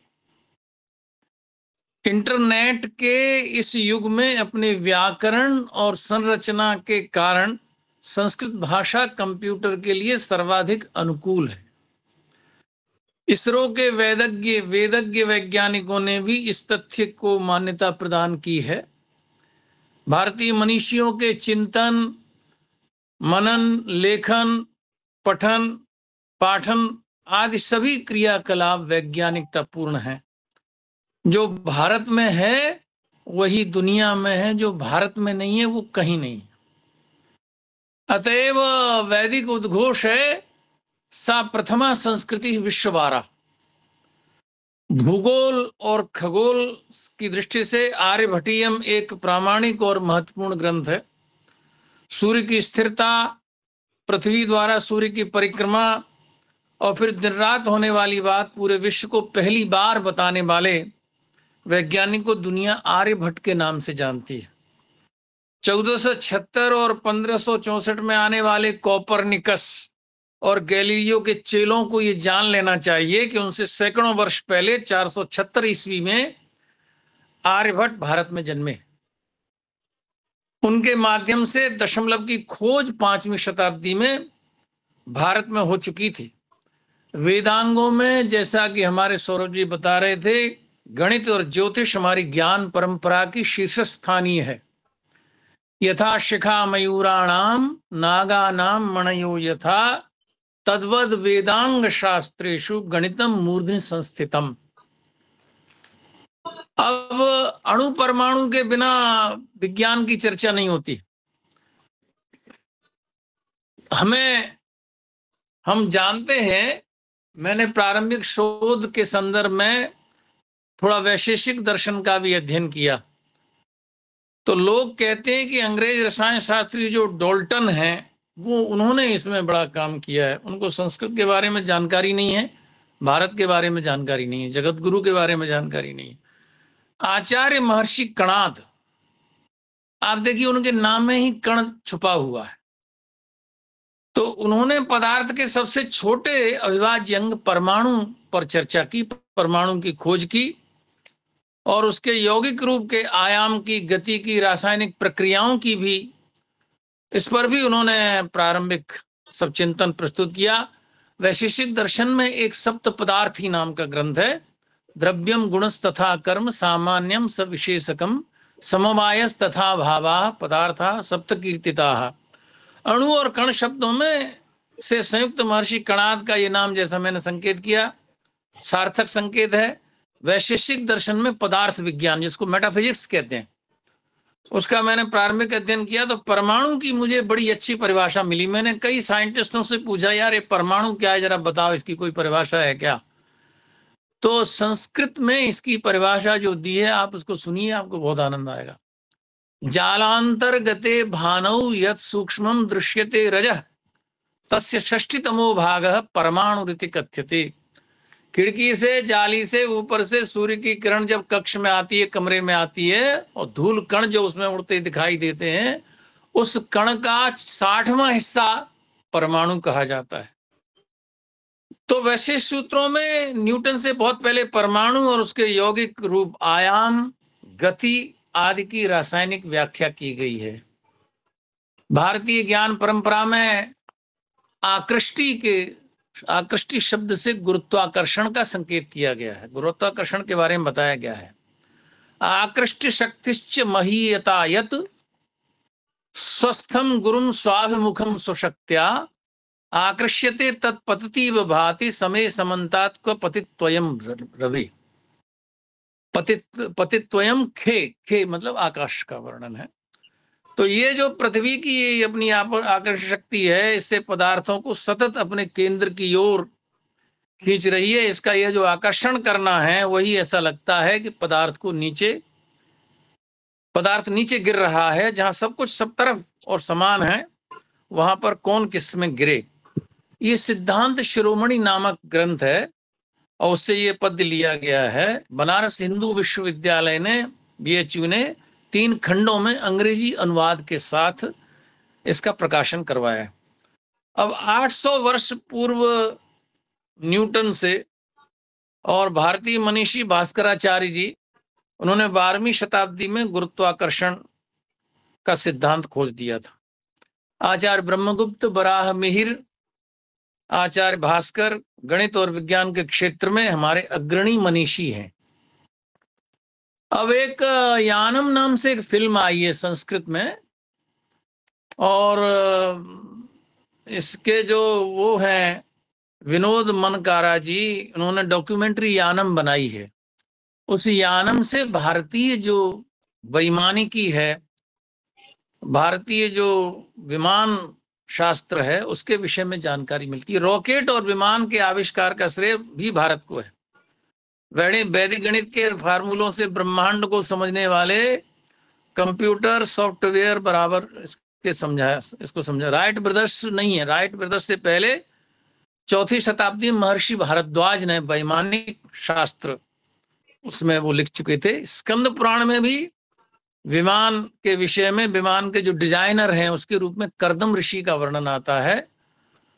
Speaker 3: इंटरनेट के इस युग में अपने व्याकरण और संरचना के कारण संस्कृत भाषा कंप्यूटर के लिए सर्वाधिक अनुकूल है। इसरो के वेदज्ञ वैज्ञानिकों ने भी इस तथ्य को मान्यता प्रदान की है। भारतीय मनीषियों के चिंतन, मनन, लेखन, पठन, पाठन आदि सभी क्रियाकलाप वैज्ञानिकता पूर्ण है। जो भारत में है वही दुनिया में है, जो भारत में नहीं है वो कहीं नहीं। अतएव वैदिक उद्घोष है सा प्रथमा संस्कृति विश्ववारा। भूगोल और खगोल की दृष्टि से आर्यभटीयम एक प्रामाणिक और महत्वपूर्ण ग्रंथ है। सूर्य की स्थिरता, पृथ्वी द्वारा सूर्य की परिक्रमा और फिर दिन रात होने वाली बात पूरे विश्व को पहली बार बताने वाले वैज्ञानिक को दुनिया आर्यभट्ट के नाम से जानती है। 1476 और 1564 में आने वाले कोपरनिकस और गैलीलियो के चेलों को ये जान लेना चाहिए कि उनसे सैकड़ों वर्ष पहले 476 ईस्वी में आर्यभट्ट भारत में जन्मे। उनके माध्यम से दशमलव की खोज 5वीं शताब्दी में भारत में हो चुकी थी। वेदांगों में, जैसा कि हमारे सौरभ जी बता रहे थे, गणित और ज्योतिष हमारी ज्ञान परंपरा की शीर्षस्थानीय है। यथा शिखा मयूराणाम नागानाम मणयो यथा तद्वद वेदांग शास्त्रेषु गणितम मूर्धनि संस्थितम। अब अणु परमाणु के बिना विज्ञान की चर्चा नहीं होती। हम जानते हैं, मैंने प्रारंभिक शोध के संदर्भ में थोड़ा वैशेषिक दर्शन का भी अध्ययन किया, तो लोग कहते हैं कि अंग्रेज रसायन शास्त्री जो डाल्टन हैं वो उन्होंने इसमें बड़ा काम किया है। उनको संस्कृत के बारे में जानकारी नहीं है, भारत के बारे में जानकारी नहीं है, जगत गुरु के बारे में जानकारी नहीं है। आचार्य महर्षि कणाद, आप देखिए उनके नाम में ही कण छुपा हुआ है। तो उन्होंने पदार्थ के सबसे छोटे अविभाज्य अंग परमाणु पर चर्चा की, परमाणु की खोज की और उसके यौगिक रूप के आयाम की, गति की, रासायनिक प्रक्रियाओं की भी, इस पर भी उन्होंने प्रारंभिक सब चिंतन प्रस्तुत किया। वैशेषिक दर्शन में एक सप्त पदार्थी नाम का ग्रंथ है। द्रव्यम गुणस तथा कर्म सामान्यम सविशेषकम समवायस तथा भावा पदार्था सप्त कीर्तिताः। अणु और कण शब्दों में से संयुक्त महर्षि कणाद का ये नाम, जैसा मैंने संकेत किया, सार्थक संकेत है। वैशेषिक दर्शन में पदार्थ विज्ञान, जिसको मेटाफिजिक्स कहते हैं, उसका मैंने प्रारंभिक अध्ययन किया तो परमाणु की मुझे बड़ी अच्छी परिभाषा मिली। मैंने कई साइंटिस्टों से पूछा, यार ये परमाणु क्या है, जरा बताओ, इसकी कोई परिभाषा है क्या? तो संस्कृत में इसकी परिभाषा जो दी है, आप उसको सुनिए, आपको बहुत आनंद आएगा। जालांतर्गते भानौ यत् सूक्ष्मं दृश्यते रजः तस्य षष्ठीतमो भागः परमाणुरिति कथ्यते। खिड़की से, जाली से, ऊपर से सूर्य की किरण जब कक्ष में आती है, कमरे में आती है, और धूल कण जो उसमें उड़ते दिखाई देते हैं, उस कण का 60वां हिस्सा परमाणु कहा जाता है। तो वैशेषिक सूत्रों में न्यूटन से बहुत पहले परमाणु और उसके यौगिक रूप, आयाम, गति आदि की रासायनिक व्याख्या की गई है। भारतीय ज्ञान परंपरा में आकृष्टि शब्द से गुरुत्वाकर्षण का संकेत किया गया है। गुरुत्वाकर्षण के बारे में बताया गया है। आकृष्ट शक्तिश्च महीयता यत् स्वस्थम गुरुम स्वाभिमुखम स्वशक्त्या आकृष्यते तत्पततीव भाति समय समन्तात क्व पतित्वयम् रवि। पतित्वयम् खे मतलब आकाश का वर्णन है। तो ये जो पृथ्वी की अपनी आकर्षण शक्ति है, इससे पदार्थों को सतत अपने केंद्र की ओर खींच रही है। इसका यह जो आकर्षण करना है, वही ऐसा लगता है कि पदार्थ नीचे गिर रहा है। जहां सब कुछ सब तरफ और समान है, वहां पर कौन किस में गिरे। ये सिद्धांत शिरोमणि नामक ग्रंथ है और उससे ये पद्य लिया गया है। बनारस हिंदू विश्वविद्यालय ने, BHU ने 3 खंडों में अंग्रेजी अनुवाद के साथ इसका प्रकाशन करवाया। अब 800 वर्ष पूर्व न्यूटन से और भारतीय मनीषी भास्कराचार्य जी, उन्होंने 12वीं शताब्दी में गुरुत्वाकर्षण का सिद्धांत खोज दिया था। आचार्य ब्रह्मगुप्त, बराह मिहिर, आचार्य भास्कर गणित और विज्ञान के क्षेत्र में हमारे अग्रणी मनीषी हैं। अब एक यानम नाम से एक फिल्म आई है संस्कृत में, और इसके जो वो हैं विनोद मनकारा जी, उन्होंने डॉक्यूमेंट्री यानम बनाई है। उस यानम से भारतीय जो वैमानिकी है, भारतीय जो विमान शास्त्र है, उसके विषय में जानकारी मिलती है। रॉकेट और विमान के आविष्कार का श्रेय भी भारत को है। वैदिक गणित के फार्मूलों से ब्रह्मांड को समझने वाले कंप्यूटर सॉफ्टवेयर बराबर इसको समझा। राइट ब्रदर्स नहीं है, राइट ब्रदर्स से पहले 4वीं शताब्दी में महर्षि भारद्वाज ने वैमानिक शास्त्र उसमें वो लिख चुके थे। स्कंद पुराण में भी विमान के विषय में, विमान के जो डिजाइनर हैं उसके रूप में कर्दम ऋषि का वर्णन आता है।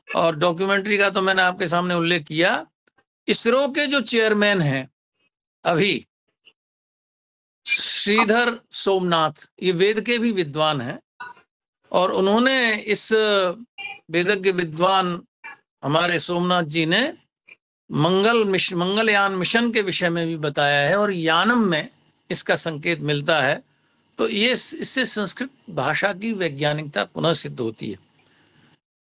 Speaker 3: और डॉक्यूमेंट्री का तो मैंने आपके सामने उल्लेख किया। इसरो के जो चेयरमैन हैं अभी, श्रीधर सोमनाथ, ये वेद के भी विद्वान हैं, और उन्होंने इस वेदज्ञ विद्वान हमारे सोमनाथ जी ने मंगलयान मिशन के विषय में भी बताया है, और यानम में इसका संकेत मिलता है। तो ये इससे संस्कृत भाषा की वैज्ञानिकता पुनः सिद्ध होती है।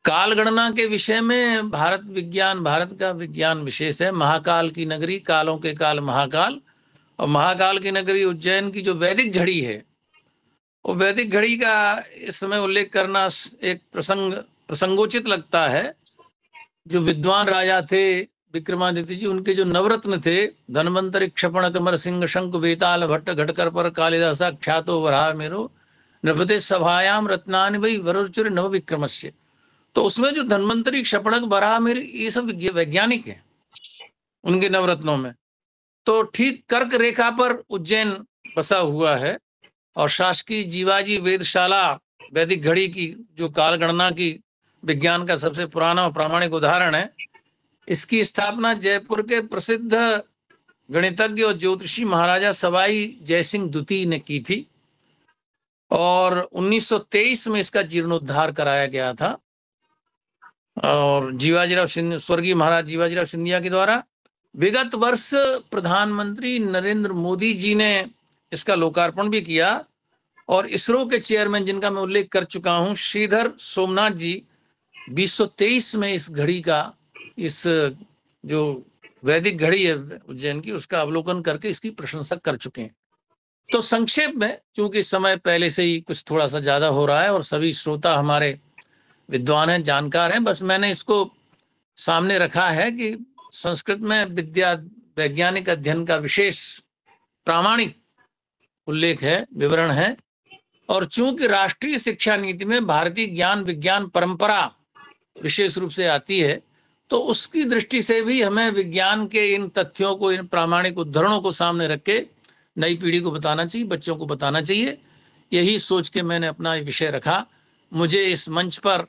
Speaker 3: काल गणना के विषय में भारत का विज्ञान विशेष है। महाकाल की नगरी, कालों के काल महाकाल, और महाकाल की नगरी उज्जैन की जो वैदिक घड़ी है, वो वैदिक घड़ी का इस समय उल्लेख करना एक प्रसंगोचित लगता है। जो विद्वान राजा थे विक्रमादित्य जी, उनके जो नवरत्न थे, धन्वंतरि, क्षपण, कमर सिंह, शंख, बेताल, भट्ट, घटकर पर, कालिदासा, ख्यातो वराह मेरो, नृपते सभायाम रत्नानि वै वरुचुर नव विक्रमस्य। तो उसमें जो धन्वंतरि, क्षपणक, वराह मेरे, ये सब वैज्ञानिक हैं उनके नवरत्नों में। तो ठीक कर्क रेखा पर उज्जैन बसा हुआ है, और शासकीय जीवाजी वेदशाला वैदिक घड़ी की जो काल गणना की विज्ञान का सबसे पुराना और प्रामाणिक उदाहरण है, इसकी स्थापना जयपुर के प्रसिद्ध गणितज्ञ और ज्योतिषी महाराजा सवाई जयसिंह द्वितीय ने की थी, और 1923 में इसका जीर्णोद्धार कराया गया था, और स्वर्गीय महाराज जीवाजीराव सिंधिया के द्वारा। विगत वर्ष प्रधानमंत्री नरेंद्र मोदी जी ने इसका लोकार्पण भी किया, और इसरो के चेयरमैन, जिनका मैं उल्लेख कर चुका हूं, श्रीधर सोमनाथ जी, 2023 में इस घड़ी का, इस जो वैदिक घड़ी है उज्जैन की, उसका अवलोकन करके इसकी प्रशंसा कर चुके हैं। तो संक्षेप में, चूंकि समय पहले से ही कुछ थोड़ा सा ज्यादा हो रहा है और सभी श्रोता हमारे विद्वान हैं, जानकार हैं, बस मैंने इसको सामने रखा है कि संस्कृत में वैज्ञानिक अध्ययन का विशेष प्रामाणिक उल्लेख है, विवरण है। और चूंकि राष्ट्रीय शिक्षा नीति में भारतीय ज्ञान विज्ञान परंपरा विशेष रूप से आती है, तो उसकी दृष्टि से भी हमें विज्ञान के इन तथ्यों को, इन प्रामाणिक उद्धरणों को सामने रख के नई पीढ़ी को बताना चाहिए, बच्चों को बताना चाहिए। यही सोच के मैंने अपना विषय रखा। मुझे इस मंच पर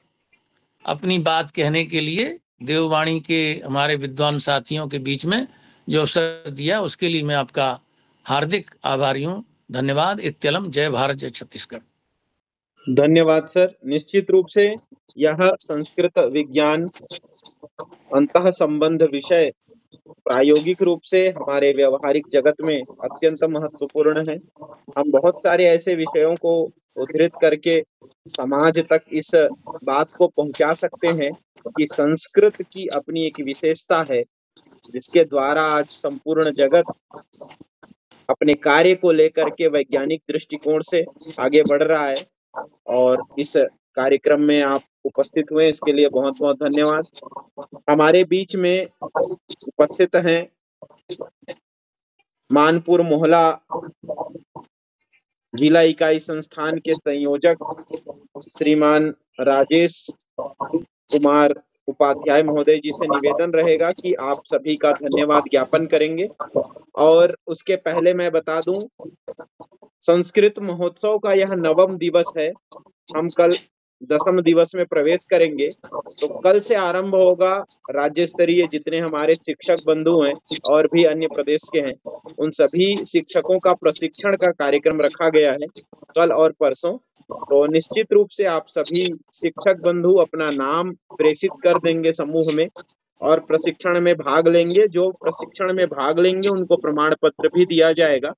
Speaker 3: अपनी बात कहने के लिए देववाणी के हमारे विद्वान साथियों के बीच में जो अवसर दिया, उसके लिए मैं आपका हार्दिक आभारी हूँ। धन्यवाद। इत्यलम। जय भारत, जय छत्तीसगढ़।
Speaker 1: धन्यवाद सर। निश्चित रूप से यह संस्कृत विज्ञान अंतः संबंध विषय प्रायोगिक रूप से हमारे व्यवहारिक जगत में अत्यंत महत्वपूर्ण है। हम बहुत सारे ऐसे विषयों को उद्धृत करके समाज तक इस बात को पहुंचा सकते हैं कि संस्कृत की अपनी एक विशेषता है, जिसके द्वारा आज संपूर्ण जगत अपने कार्य को लेकर के वैज्ञानिक दृष्टिकोण से आगे बढ़ रहा है। और इस कार्यक्रम में आप उपस्थित हुए, इसके लिए बहुत बहुत धन्यवाद। हमारे बीच में उपस्थित हैं मानपुर मोहला जिला इकाई संस्थान के संयोजक श्रीमान राजेश कुमार उपाध्याय महोदय जी से निवेदन रहेगा कि आप सभी का धन्यवाद ज्ञापन करेंगे। और उसके पहले मैं बता दूं, संस्कृत महोत्सव का यह 9वां दिवस है। हम कल 10वें दिवस में प्रवेश करेंगे, तो कल से आरंभ होगा राज्य स्तरीय जितने हमारे शिक्षक बंधु हैं और भी अन्य प्रदेश के हैं, उन सभी शिक्षकों का प्रशिक्षण का कार्यक्रम रखा गया है कल और परसों। तो निश्चित रूप से आप सभी शिक्षक बंधु अपना नाम प्रेषित कर देंगे समूह में और प्रशिक्षण में भाग लेंगे। जो प्रशिक्षण में भाग लेंगे उनको प्रमाण पत्र भी दिया जाएगा,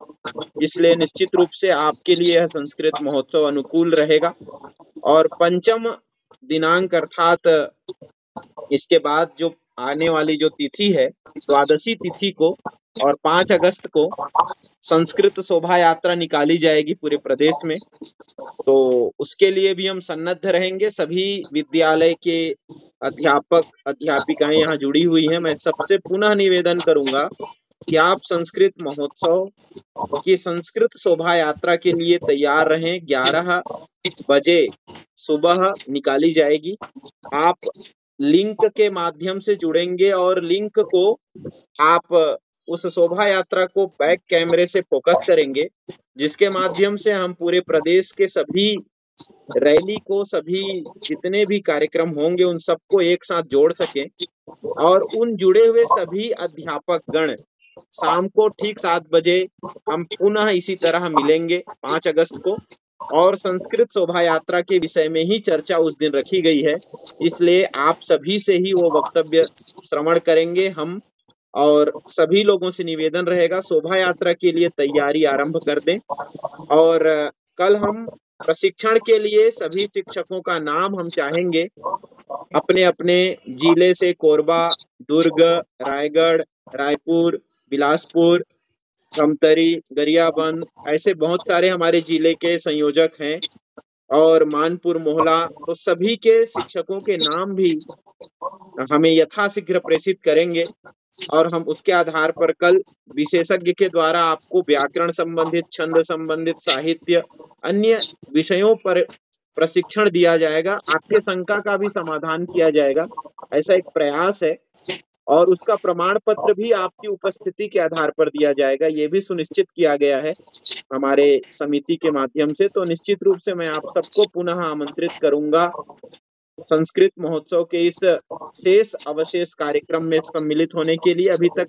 Speaker 1: इसलिए निश्चित रूप से आपके लिए यह संस्कृत महोत्सव अनुकूल रहेगा। और 5 दिनांक अर्थात इसके बाद जो आने वाली जो तिथि है, द्वादशी तिथि को और 5 अगस्त को संस्कृत शोभा यात्रा निकाली जाएगी पूरे प्रदेश में। तो उसके लिए भी हम सन्नद्ध रहेंगे। सभी विद्यालय के अध्यापक अध्यापिकाएं यहाँ जुड़ी हुई हैं। मैं सबसे पुनः निवेदन करूंगा कि आप संस्कृत महोत्सव की संस्कृत शोभा यात्रा के लिए तैयार रहें। 11 बजे सुबह निकाली जाएगी। आप लिंक के माध्यम से जुड़ेंगे और लिंक को आप उस शोभा यात्रा को बैक कैमरे से फोकस करेंगे, जिसके माध्यम से हम पूरे प्रदेश के सभी रैली को, सभी जितने भी कार्यक्रम होंगे उन सबको एक साथ जोड़ सकें। और उन जुड़े हुए सभी अध्यापक गण शाम को ठीक 7 बजे हम पुनः इसी तरह मिलेंगे 5 अगस्त को, और संस्कृत शोभा यात्रा के विषय में ही चर्चा उस दिन रखी गई है। इसलिए आप सभी से ही वो वक्तव्य श्रवण करेंगे हम। और सभी लोगों से निवेदन रहेगा शोभा यात्रा के लिए तैयारी आरंभ कर दें। और कल हम प्रशिक्षण के लिए सभी शिक्षकों का नाम हम चाहेंगे अपने अपने जिले से, कोरबा, दुर्ग, रायगढ़, रायपुर, बिलासपुर, कमतरी, गरियाबंद, ऐसे बहुत सारे हमारे जिले के संयोजक हैं, और मानपुर मोहला, तो सभी के शिक्षकों के नाम भी हमें यथाशीघ्र प्रेषित करेंगे। और हम उसके आधार पर कल विशेषज्ञ के द्वारा आपको व्याकरण संबंधित, छंद संबंधित, साहित्य, अन्य विषयों पर प्रशिक्षण दिया जाएगा। आपके शंका का भी समाधान किया जाएगा, ऐसा एक प्रयास है। और उसका प्रमाण पत्र भी आपकी उपस्थिति के आधार पर दिया जाएगा, ये भी सुनिश्चित किया गया है हमारे समिति के माध्यम से। तो निश्चित रूप से मैं आप सबको पुनः आमंत्रित करूंगा संस्कृत महोत्सव के इस शेष अवशेष कार्यक्रम में सम्मिलित होने के लिए। अभी तक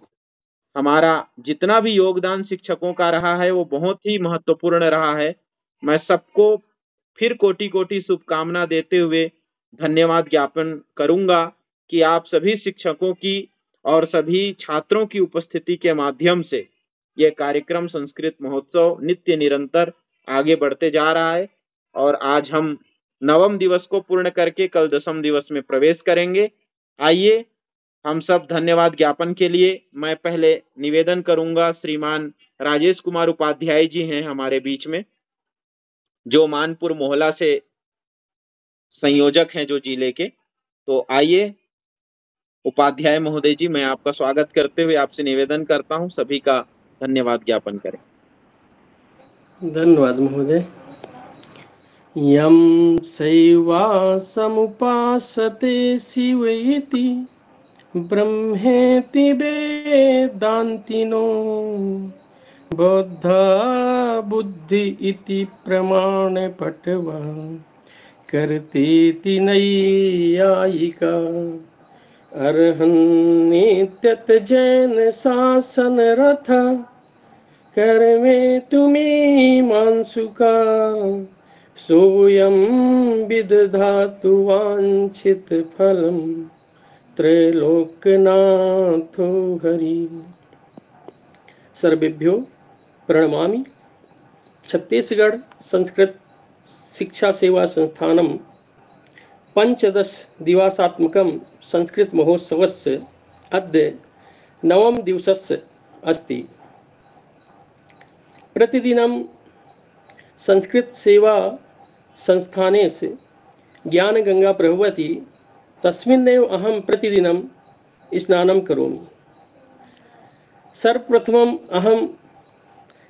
Speaker 1: हमारा जितना भी योगदान शिक्षकों का रहा है वो बहुत ही महत्वपूर्ण रहा है। मैं सबको फिर कोटि कोटि शुभकामना देते हुए धन्यवाद ज्ञापन करूंगा कि आप सभी शिक्षकों की और सभी छात्रों की उपस्थिति के माध्यम से यह कार्यक्रम संस्कृत महोत्सव नित्य निरंतर आगे बढ़ते जा रहा है। और आज हम 9वें दिवस को पूर्ण करके कल 10वें दिवस में प्रवेश करेंगे। आइए हम सब धन्यवाद ज्ञापन के लिए मैं पहले निवेदन करूंगा, श्रीमान राजेश कुमार उपाध्याय जी हैं हमारे बीच में, जो मानपुर मोहला से संयोजक हैं जो जिले के। तो आइए उपाध्याय महोदय जी, मैं आपका स्वागत करते हुए आपसे निवेदन करता हूं सभी का धन्यवाद ज्ञापन करें।
Speaker 4: धन्यवाद महोदय। यं शैवासमुपासते शिवेति ब्रह्मेति वेदान्तिनो बौद्धा बुद्धि इति प्रमाण पटवा करतेति नैयायिका अर्हन्नित्यत जैन शासन रथ कर में तुम्हें मानसुका सोयम विदधातु वांछित फलम त्रैलोक्यनाथो हरि। सर्वेभ्यो प्रणमामि। छत्तीसगढ़ संस्कृत शिक्षा सेवा संस्थानम पंचदश दिवसात्मकं संस्कृत महोत्सवस्य अद्य नवम दिवसस्य अस्ति। प्रतिदिनं संस्कृत सेवा संस्थानेषु ज्ञानगंगा प्रवहति, तस्मिन्नेव अहं प्रतिदिनं स्नानं करोमि। सर्वप्रथमम् अहं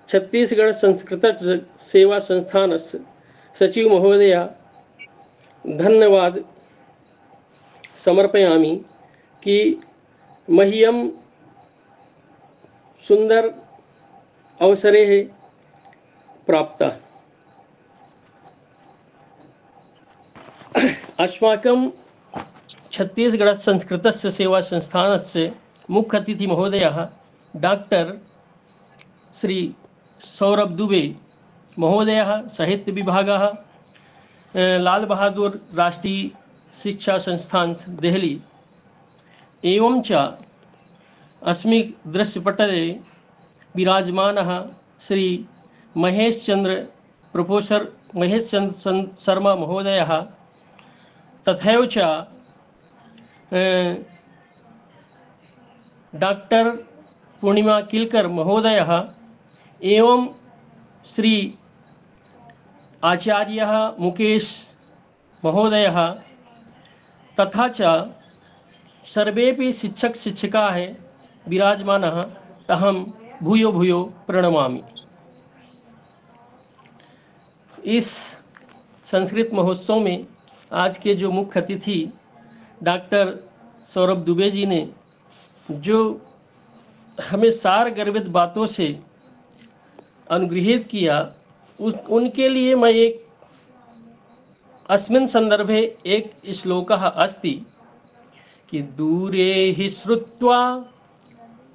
Speaker 4: छत्तीसगढ़ संस्कृत सेवा संस्थानस्य सचिव महोदय धन्यवाद समर्पयामि कि मह्यं सुंदर अवसरेः प्राप्तः। अस्माकं छत्तीसगढ़ संस्कृतस्य सेवा संस्थानस्य मुख्य अतिथि महोदयः डॉक्टर श्री सौरभ दुबे महोदयः, साहित्य विभागः, लाल बहादुर राष्ट्रीय शिक्षा संस्थान देहली, एवं च अस्मिन् दृश्यपटले विराजमानः श्री महेश चंद्र प्रोफेसर महेश चंद्र शर्मा महोदयः, तथैव च डॉक्टर पूर्णिमा किलकर महोदयः एवं श्री आचार्यः मुकेश महोदयः तथा च सर्वेपि शिक्षक शिक्षिकाः विराजमानः, अहं भूयो भूयो प्रणमामि। इस संस्कृत महोत्सव में आज के जो मुख्य अतिथि डॉक्टर सौरभ दुबे जी ने जो हमें सार गर्भित बातों से अनुगृहीत किया, उनके लिए मैं एक अस्मिन् संदर्भे एक श्लोकः अस्ति कि दूरे हि श्रुत्वा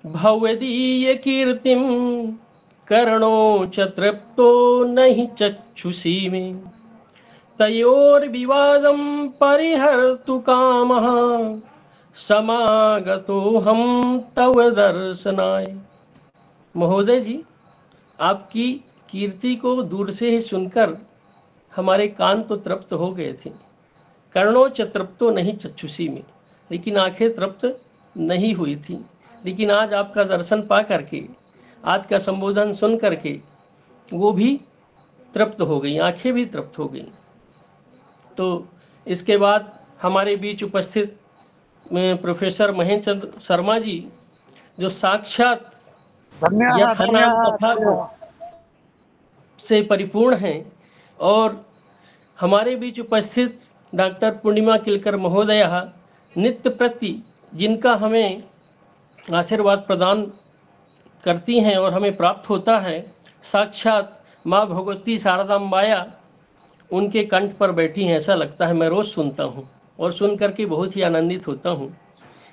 Speaker 4: भवदीय कीर्तिं कर्णो च तृप्तो नहि चक्षुषी मे तयोर्विवादं परिहर्तु कामः समागतोऽहं तव दर्शनाय। महोदय जी, आपकी कीर्ति को दूर से ही सुनकर हमारे कान तो तृप्त हो गए थे। कर्णों च तृप्तो नहीं चक्षुषी में, लेकिन आंखें तृप्त नहीं हुई थी। लेकिन आज आपका दर्शन पा करके, आज का संबोधन सुन करके वो भी तृप्त हो गई, आंखें भी तृप्त हो गई। तो इसके बाद हमारे बीच उपस्थित प्रोफेसर महेश चंद्र शर्मा जी, जो साक्षात कथा से परिपूर्ण हैं, और हमारे बीच उपस्थित डॉक्टर पूर्णिमा किलकर महोदया नित्य प्रति जिनका हमें आशीर्वाद प्रदान करती हैं और हमें प्राप्त होता है, साक्षात माँ भगवती शारदाम्बाया उनके कंठ पर बैठी हैं। ऐसा लगता है, मैं रोज़ सुनता हूँ और सुन करके बहुत ही आनंदित होता हूँ।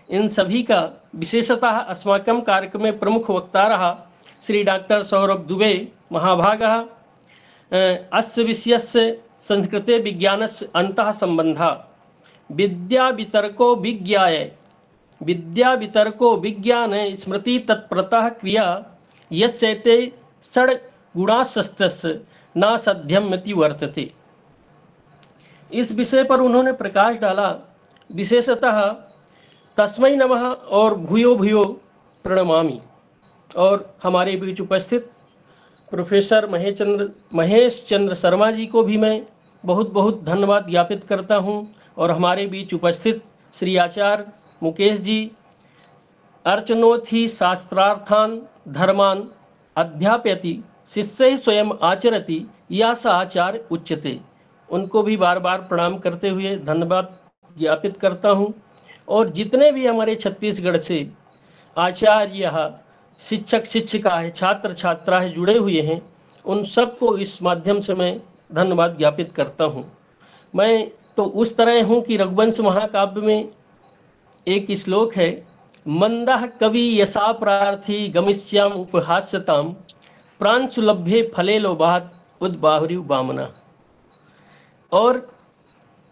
Speaker 4: इन सभी का विशेषतः अस्माकं कार्यक्रम में प्रमुख वक्ता रहा श्री डॉक्टर सौरभ दुबे महाभागः। अस्य विषयस्य संस्कृते विज्ञानस्य अन्तः सम्बन्धः विद्या वितर्को विज्ञान स्मृति तत्प्रतः क्रिया यस्यैते षड् गुणास्तस्य न सध्यमिति वर्तते। इस विषय पर उन्होंने प्रकाश डाला। विशेषतः तस्मै नमः और भूयो भूयो प्रणमामि। और हमारे बीच उपस्थित प्रोफेसर महेश चंद्र शर्मा जी को भी मैं बहुत बहुत धन्यवाद ज्ञापित करता हूं। और हमारे बीच उपस्थित श्री आचार्य मुकेश जी, अर्चनोथि शास्त्रार्थान धर्मान अध्यापयति शिष्य स्वयं आचरति या स आचार्य उच्यते, उनको भी बार बार प्रणाम करते हुए धन्यवाद ज्ञापित करता हूं। और जितने भी हमारे छत्तीसगढ़ से आचार्य, शिक्षक शिक्षिका है, छात्र छात्रा है जुड़े हुए हैं, उन सबको इस माध्यम से मैं धन्यवाद ज्ञापित करता हूं। मैं तो उस तरह हूं कि रघुवंश महाकाव्य में एक श्लोक है, मंदः कवि यशा प्रार्थी गमिष्याम उपहास्यताम प्रांशुलभ्ये फले लोभात उद्बाहुरी वामना। और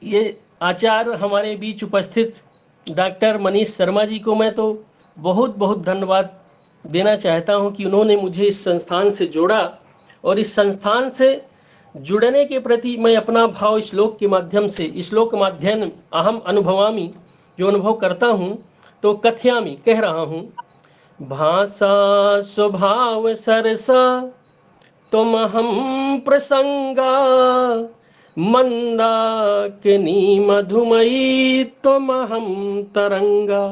Speaker 4: ये आचार्य हमारे बीच उपस्थित डॉक्टर मनीष शर्मा जी को मैं तो बहुत बहुत धन्यवाद देना चाहता हूं कि उन्होंने मुझे इस संस्थान से जोड़ा, और इस संस्थान से जुड़ने के प्रति मैं अपना भाव श्लोक के माध्यम से, श्लोक माध्यम अहम अनुभवामि, जो अनुभव करता हूं तो कथयामि कह रहा हूं। भाषा स्वभाव सरसा तुम हम प्रसंगा, मंदाकिनी मधुमयी तुम हम तरंगा,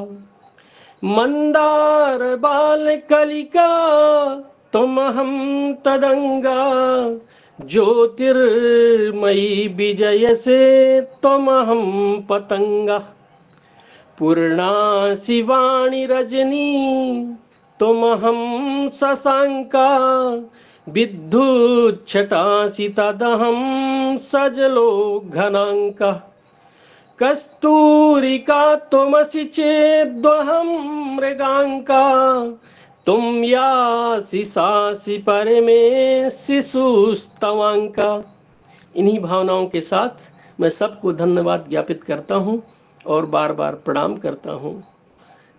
Speaker 4: मंदार बाल कलिका तुम हम तदंगा, ज्योतिर्मयी विजय से तुम हम पतंगा, पूर्णा शिवाणी रजनी तुम हम शशांका, विद्युत छटासी तदहम सजलो घनांका, कस्तूरिका तुमसि चेद्वहम मृगांका, तुम यासि सासि परमे शिशुस्तवांका। इन्हीं भावनाओं के साथ मैं सबको धन्यवाद ज्ञापित करता हूँ और बार बार प्रणाम करता हूँ।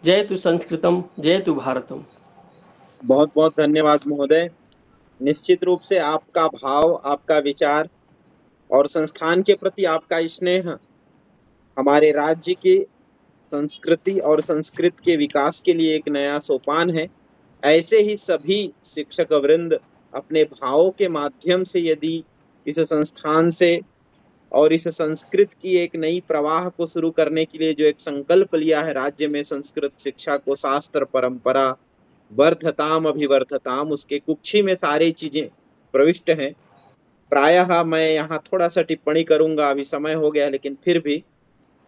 Speaker 4: जयतु संस्कृतम, जयतु भारतम।
Speaker 1: बहुत बहुत धन्यवाद महोदय। निश्चित रूप से आपका भाव, आपका विचार और संस्थान के प्रति आपका स्नेह हमारे राज्य की संस्कृति और संस्कृत के विकास के लिए एक नया सोपान है। ऐसे ही सभी शिक्षक वृंद अपने भावों के माध्यम से यदि इस संस्थान से और इस संस्कृत की एक नई प्रवाह को शुरू करने के लिए जो एक संकल्प लिया है राज्य में संस्कृत शिक्षा को, शास्त्र परंपरा वर्धताम अभिवर्धताम, उसके कुक्षी में सारी चीजें प्रविष्ट हैं। प्रायः मैं यहाँ थोड़ा सा टिप्पणी करूँगा, अभी समय हो गया, लेकिन फिर भी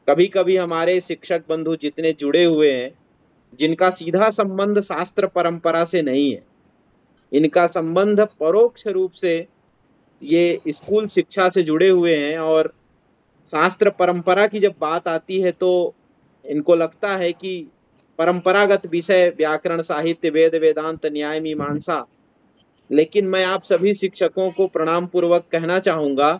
Speaker 1: कभी कभी हमारे शिक्षक बंधु जितने जुड़े हुए हैं, जिनका सीधा संबंध शास्त्र परंपरा से नहीं है, इनका संबंध परोक्ष रूप से ये स्कूल शिक्षा से जुड़े हुए हैं, और शास्त्र परंपरा की जब बात आती है तो इनको लगता है कि परंपरागत विषय व्याकरण, साहित्य, वेद, वेदांत, न्याय, मीमांसा। लेकिन मैं आप सभी शिक्षकों को प्रणाम पूर्वक कहना चाहूँगा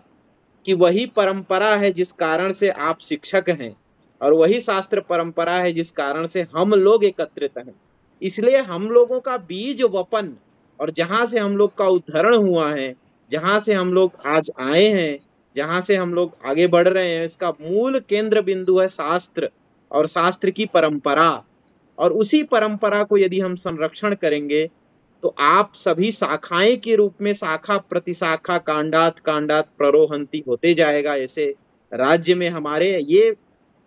Speaker 1: कि वही परंपरा है जिस कारण से आप शिक्षक हैं, और वही शास्त्र परंपरा है जिस कारण से हम लोग एकत्रित हैं। इसलिए हम लोगों का बीज वपन और जहाँ से हम लोग का उद्धरण हुआ है, जहाँ से हम लोग आज आए हैं, जहाँ से हम लोग आगे बढ़ रहे हैं, इसका मूल केंद्र बिंदु है शास्त्र और शास्त्र की परंपरा। और उसी परंपरा को यदि हम संरक्षण करेंगे तो आप सभी शाखाएं के रूप में शाखा प्रतिशाखा कांडात कांडात प्ररोहंती होते जाएगा। ऐसे राज्य में हमारे ये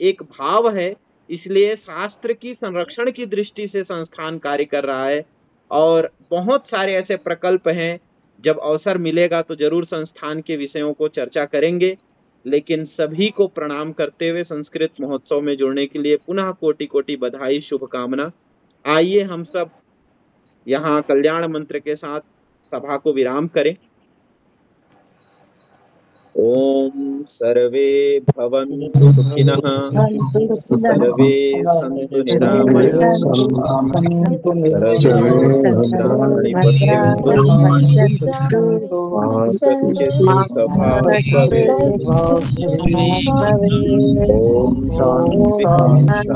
Speaker 1: एक भाव है, इसलिए शास्त्र की संरक्षण की दृष्टि से संस्थान कार्य कर रहा है। और बहुत सारे ऐसे प्रकल्प हैं, जब अवसर मिलेगा तो जरूर संस्थान के विषयों को चर्चा करेंगे। लेकिन सभी को प्रणाम करते हुए संस्कृत महोत्सव में जुड़ने के लिए पुनः कोटि कोटि बधाई, शुभकामना। आइए हम सब यहाँ कल्याण मंत्र के साथ सभा को विराम करें। ओम सर्वे भवन्तु सुखिनः, सर्वे सन्तु निरामयाः, सर्वे भद्राणि पश्यन्तु, मा कश्चित् दुःखभाग् भवेत्। ओम शांति शांति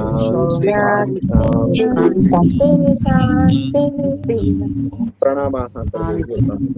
Speaker 1: शांति। प्रणामाः सर्वेभ्यः।